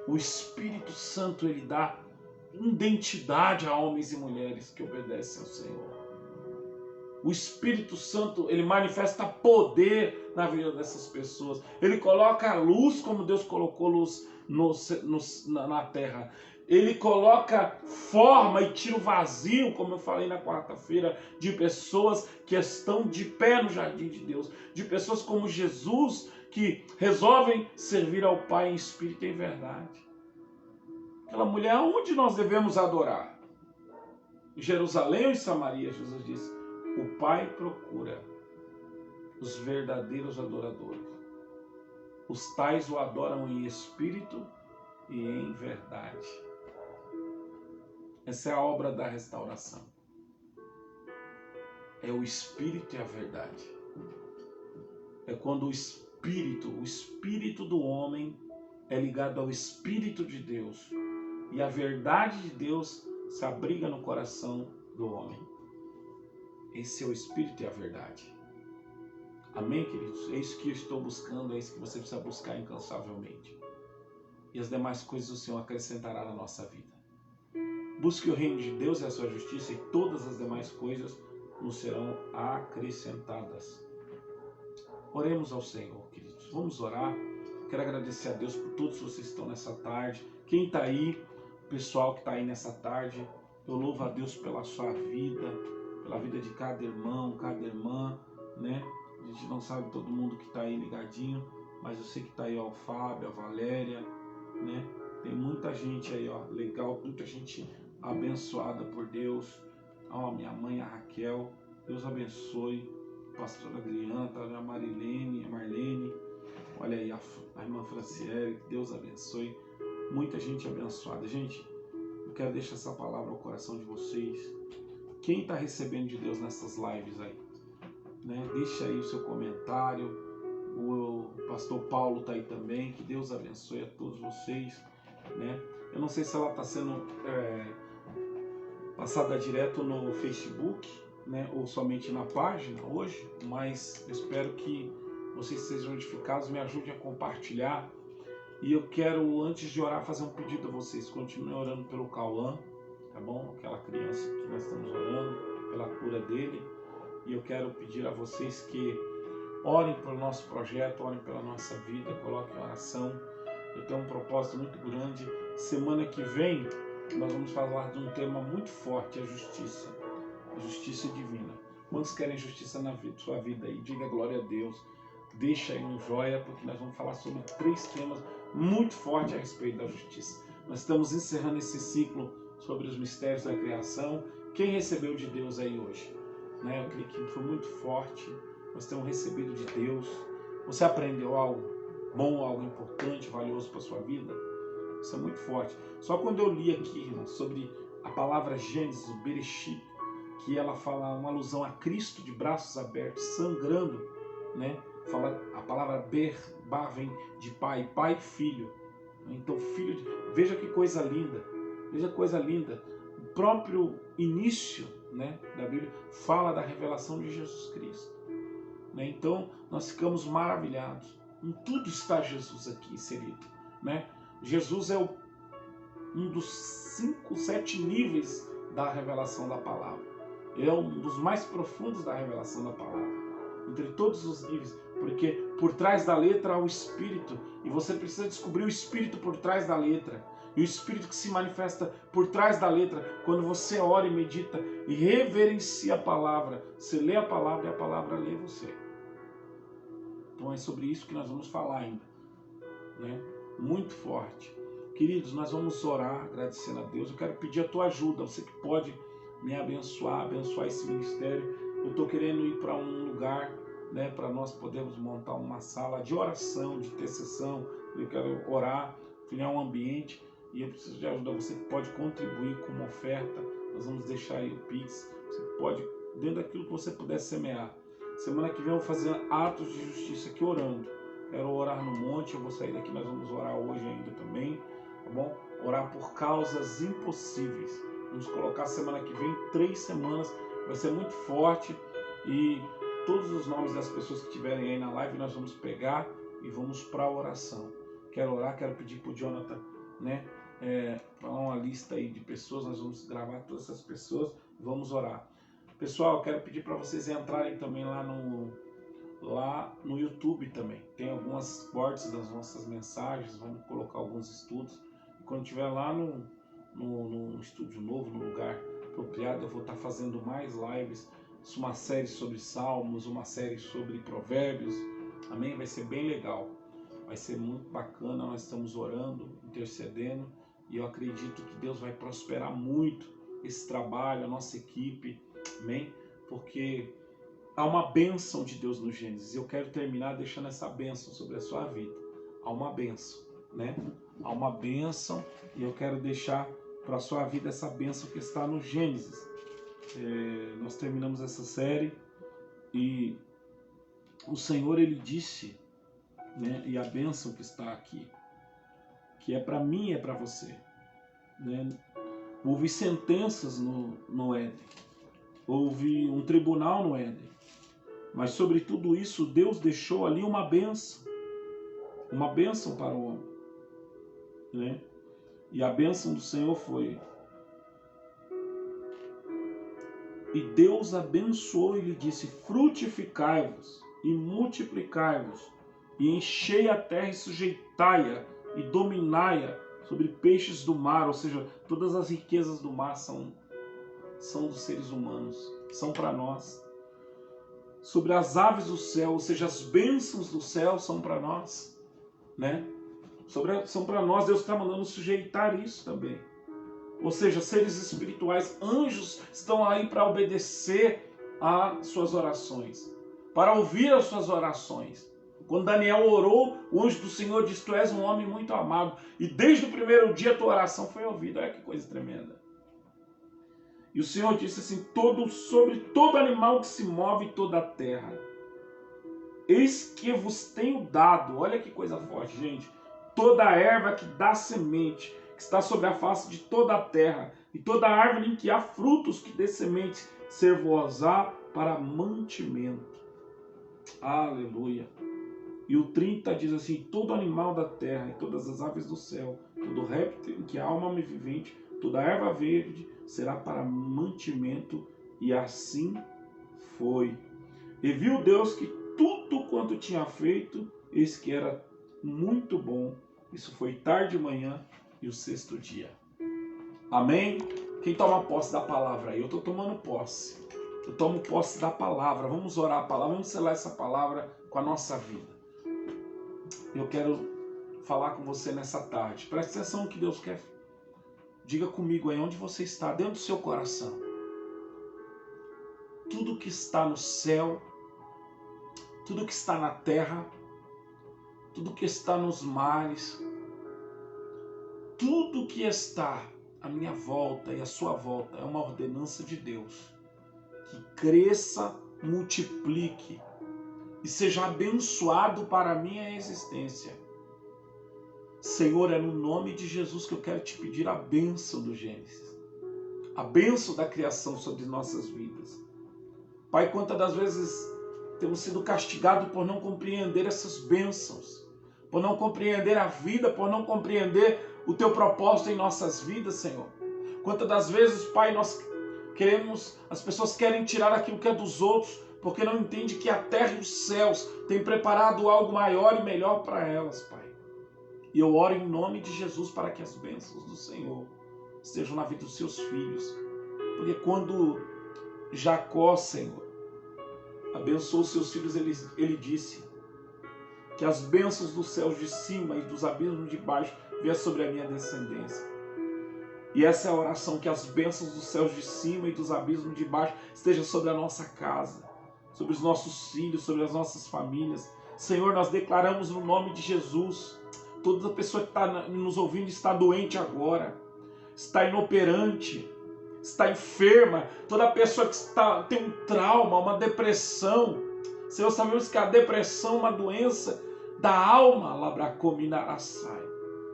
o Espírito Santo, ele dá identidade a homens e mulheres que obedecem ao Senhor. O Espírito Santo, ele manifesta poder na vida dessas pessoas. Ele coloca a luz como Deus colocou luz na terra. Ele coloca forma e tira o vazio, como eu falei na quarta-feira, de pessoas que estão de pé no jardim de Deus. De pessoas como Jesus, que resolvem servir ao Pai em espírito e em verdade. Aquela mulher, onde nós devemos adorar? Em Jerusalém ou em Samaria, Jesus disse. O Pai procura os verdadeiros adoradores. Os tais o adoram em espírito e em verdade. Essa é a obra da restauração. É o espírito e a verdade. É quando o espírito do homem é ligado ao Espírito de Deus. E a verdade de Deus se abriga no coração do homem. Esse é o Espírito e a verdade. Amém, queridos? É isso que eu estou buscando, é isso que você precisa buscar incansavelmente. E as demais coisas o Senhor acrescentará na nossa vida. Busque o reino de Deus e a sua justiça, e todas as demais coisas nos serão acrescentadas. Oremos ao Senhor, queridos. Vamos orar. Quero agradecer a Deus por todos vocês que estão nessa tarde. Quem está aí, o pessoal que está aí nessa tarde, eu louvo a Deus pela sua vida, pela vida de cada irmão, cada irmã, né? A gente não sabe todo mundo que está aí ligadinho, mas eu sei que está aí ó, o Fábio, a Valéria, né? Tem muita gente aí, ó, legal, muita gente abençoada por Deus. Ó, minha mãe, a Raquel, Deus abençoe. A pastora Adriana, tá ali a Marilene, a Marlene, olha aí a irmã Franciele, Deus abençoe. Muita gente abençoada. Gente, eu quero deixar essa palavra ao coração de vocês. Quem está recebendo de Deus nessas lives aí? Né? Deixa aí o seu comentário. O pastor Paulo está aí também. Que Deus abençoe a todos vocês. Né? Eu não sei se ela está sendo passada direto no Facebook, né? Ou somente na página hoje, mas eu espero que vocês sejam edificados, me ajudem a compartilhar. E eu quero, antes de orar, fazer um pedido a vocês. Continuem orando pelo Cauã, tá bom? Aquela criança que nós estamos orando, pela cura dele. E eu quero pedir a vocês que orem pelo nosso projeto, orem pela nossa vida, coloquem em oração. Eu tenho um propósito muito grande. Semana que vem, nós vamos falar de um tema muito forte, a justiça. A justiça divina. Quantos querem justiça na sua vida aí? Diga glória a Deus. Deixa aí um joia, porque nós vamos falar sobre 3 temas muito fortes a respeito da justiça. Nós estamos encerrando esse ciclo sobre os mistérios da criação. Quem recebeu de Deus aí hoje? Né? Eu creio que foi muito forte. Nós temos recebido de Deus. Você aprendeu algo bom, algo importante, valioso para a sua vida? Isso é muito forte. Só quando eu li aqui, irmão, sobre a palavra Gênesis, o Bereshit, que ela fala uma alusão a Cristo de braços abertos, sangrando, né? Fala a palavra Ber-Ba vem de pai, pai e filho. Então, veja que coisa linda, veja que coisa linda. O próprio início, né, da Bíblia fala da revelação de Jesus Cristo. Né? Então, nós ficamos maravilhados. Em tudo está Jesus aqui inserido. Né? Jesus é um dos 5, 7 níveis da revelação da palavra. Ele é um dos mais profundos da revelação da palavra. Entre todos os níveis, porque por trás da letra há o Espírito, e você precisa descobrir o Espírito por trás da letra, e o Espírito que se manifesta por trás da letra, quando você ora e medita e reverencia a palavra, você lê a palavra e a palavra lê você. Então é sobre isso que nós vamos falar ainda, né? Muito forte. Queridos, nós vamos orar agradecendo a Deus. Eu quero pedir a tua ajuda, você que pode me abençoar esse ministério. Eu estou querendo ir para um lugar, né, para nós podermos montar uma sala de oração, de intercessão. Eu quero orar, criar um ambiente e eu preciso de ajuda. Você pode contribuir com uma oferta. Nós vamos deixar aí o Pix. Você pode, dentro daquilo que você puder semear. Semana que vem eu vou fazer atos de justiça aqui orando. Quero orar no monte, eu vou sair daqui, nós vamos orar hoje ainda também, tá bom? Orar por causas impossíveis. Vamos colocar semana que vem 3 semanas, vai ser muito forte e todos os nomes das pessoas que estiverem aí na live nós vamos pegar e vamos para a oração. Quero orar, quero pedir para o Jonathan, né, falar uma lista aí de pessoas, nós vamos gravar todas essas pessoas, vamos orar. Pessoal, quero pedir para vocês entrarem também lá no YouTube também. Tem algumas cortes das nossas mensagens, vamos colocar alguns estudos. E quando estiver lá no estúdio novo, no lugar apropriado, eu vou estar fazendo mais lives, uma série sobre Salmos, uma série sobre Provérbios. Amém? Vai ser bem legal. Vai ser muito bacana, nós estamos orando, intercedendo, e eu acredito que Deus vai prosperar muito esse trabalho, a nossa equipe. Amém? Porque há uma bênção de Deus no Gênesis. Eu quero terminar deixando essa bênção sobre a sua vida. Há uma bênção, né? Há uma bênção e eu quero deixar para a sua vida essa bênção que está no Gênesis. Nós terminamos essa série e o Senhor, Ele disse, né? E a bênção que está aqui, que é para mim e é para você, né? Houve sentenças no Éden. Houve um tribunal no Éden. Mas sobre tudo isso, Deus deixou ali uma bênção para o homem, né? E a bênção do Senhor foi: e Deus abençoou e lhe disse: frutificai-vos e multiplicai-vos, e enchei a terra e sujeitai-a e dominai-a sobre peixes do mar. Ou seja, todas as riquezas do mar são dos seres humanos, são para nós. Sobre as aves do céu, ou seja, as bênçãos do céu são para nós, né? São para nós. Deus está mandando sujeitar isso também. Ou seja, seres espirituais, anjos, estão aí para obedecer às suas orações, para ouvir as suas orações. Quando Daniel orou, o anjo do Senhor disse: tu és um homem muito amado, e desde o primeiro dia a tua oração foi ouvida. Olha que coisa tremenda. E o Senhor disse assim: sobre todo animal que se move em toda a terra, eis que vos tenho dado. Olha que coisa forte, gente. Toda a erva que dá semente, que está sobre a face de toda a terra, e toda árvore em que há frutos que dê semente, ser-vos-á para mantimento. Aleluia. E o 30 diz assim: todo animal da terra, e todas as aves do céu, todo réptil em que há alma vivente, toda erva verde, será para mantimento. E assim foi. E viu Deus que tudo quanto tinha feito, eis que era muito bom. Isso foi tarde de manhã e o 6º dia. Amém? Quem toma posse da palavra aí? Eu estou tomando posse. Eu tomo posse da palavra. Vamos orar a palavra, vamos selar essa palavra com a nossa vida. Eu quero falar com você nessa tarde. Preste atenção no que Deus quer. Diga comigo aí onde você está, dentro do seu coração. Tudo que está no céu, tudo que está na terra, tudo que está nos mares, tudo que está à minha volta e à sua volta é uma ordenança de Deus. Que cresça, multiplique e seja abençoado para a minha existência. Senhor, é no nome de Jesus que eu quero te pedir a bênção do Gênesis, a bênção da criação sobre nossas vidas. Pai, quantas das vezes temos sido castigados por não compreender essas bênçãos, por não compreender a vida, por não compreender o teu propósito em nossas vidas, Senhor. Quantas das vezes, Pai, as pessoas querem tirar aquilo que é dos outros, porque não entendem que a terra e os céus têm preparado algo maior e melhor para elas, Pai. E eu oro em nome de Jesus para que as bênçãos do Senhor estejam na vida dos seus filhos. Porque quando Jacó, Senhor, abençoou os seus filhos, ele disse que as bênçãos dos céus de cima e dos abismos de baixo venham sobre a minha descendência. E essa é a oração, que as bênçãos dos céus de cima e dos abismos de baixo estejam sobre a nossa casa, sobre os nossos filhos, sobre as nossas famílias. Senhor, nós declaramos no nome de Jesus, toda pessoa que está nos ouvindo está doente agora, está inoperante, está enferma, toda pessoa que tem um trauma, uma depressão. Senhor, sabemos que a depressão é uma doença da alma, labracominaraçai.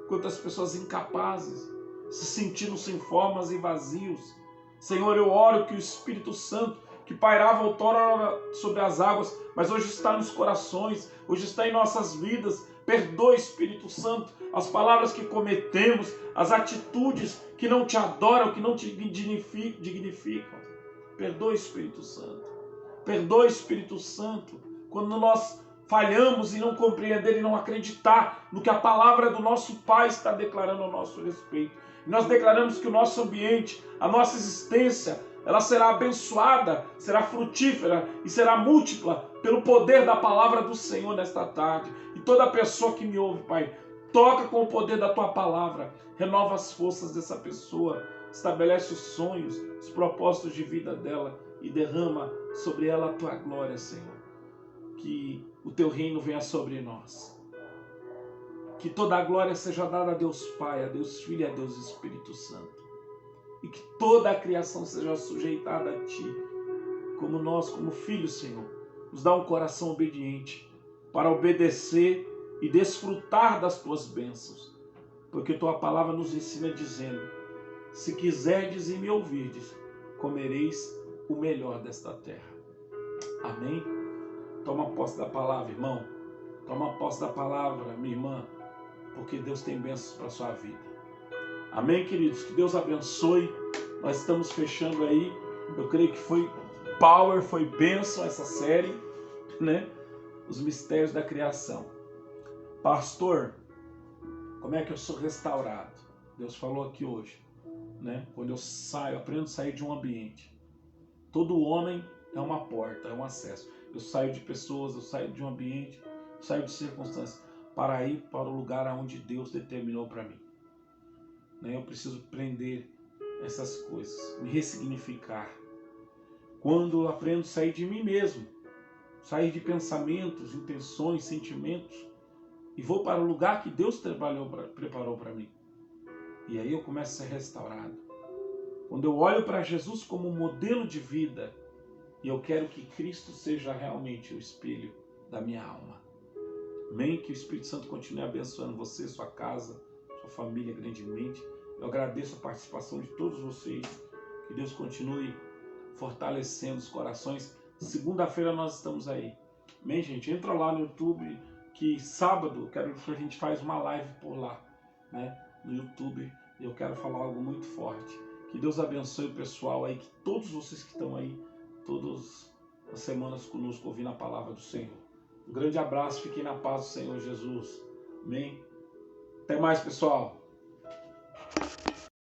Quantas pessoas incapazes, se sentindo sem formas e vazios. Senhor, eu oro que o Espírito Santo, que pairava outrora sobre as águas, mas hoje está nos corações, hoje está em nossas vidas. Perdoa, Espírito Santo, as palavras que cometemos, as atitudes que não te adoram, que não te dignificam. Perdoa, Espírito Santo. Perdoa, Espírito Santo, quando nós falhamos em não compreender e não acreditar no que a palavra do nosso Pai está declarando ao nosso respeito. E nós declaramos que o nosso ambiente, a nossa existência, ela será abençoada, será frutífera e será múltipla pelo poder da palavra do Senhor nesta tarde. E toda pessoa que me ouve, Pai, toca com o poder da Tua palavra, renova as forças dessa pessoa, estabelece os sonhos, os propósitos de vida dela e derrama sobre ela a Tua glória, Senhor. Que o Teu reino venha sobre nós. Que toda a glória seja dada a Deus Pai, a Deus Filho e a Deus Espírito Santo. E que toda a criação seja sujeitada a Ti, como nós, como filhos, Senhor, nos dá um coração obediente para obedecer e desfrutar das Tuas bênçãos, porque Tua palavra nos ensina dizendo: se quiserdes e me ouvirdes, comereis o melhor desta terra. Amém? Toma posse da palavra, irmão. Toma posse da palavra, minha irmã, porque Deus tem bênçãos para a sua vida. Amém, queridos? Que Deus abençoe. Nós estamos fechando aí. Eu creio que foi power, foi bênção essa série, né? Os mistérios da criação. Pastor, como é que eu sou restaurado? Deus falou aqui hoje, né? Quando eu saio, aprendo a sair de um ambiente. Todo homem é uma porta, é um acesso. Eu saio de pessoas, eu saio de um ambiente, eu saio de circunstâncias para ir para o lugar onde Deus determinou para mim. Eu preciso prender essas coisas, me ressignificar. Quando eu aprendo a sair de mim mesmo, sair de pensamentos, intenções, sentimentos, e vou para o lugar que Deus preparou para mim. E aí eu começo a ser restaurado. Quando eu olho para Jesus como modelo de vida, e eu quero que Cristo seja realmente o espelho da minha alma. Amém? Que o Espírito Santo continue abençoando você, sua casa, sua família grandemente. Eu agradeço a participação de todos vocês. Que Deus continue fortalecendo os corações. Segunda-feira nós estamos aí. Amém, gente? Entra lá no YouTube, que sábado quero que a gente faz uma live por lá, né? No YouTube. Eu quero falar algo muito forte. Que Deus abençoe o pessoal aí, que todos vocês que estão aí, todas as semanas conosco ouvindo a palavra do Senhor. Um grande abraço, fiquem na paz do Senhor Jesus. Amém? Até mais, pessoal.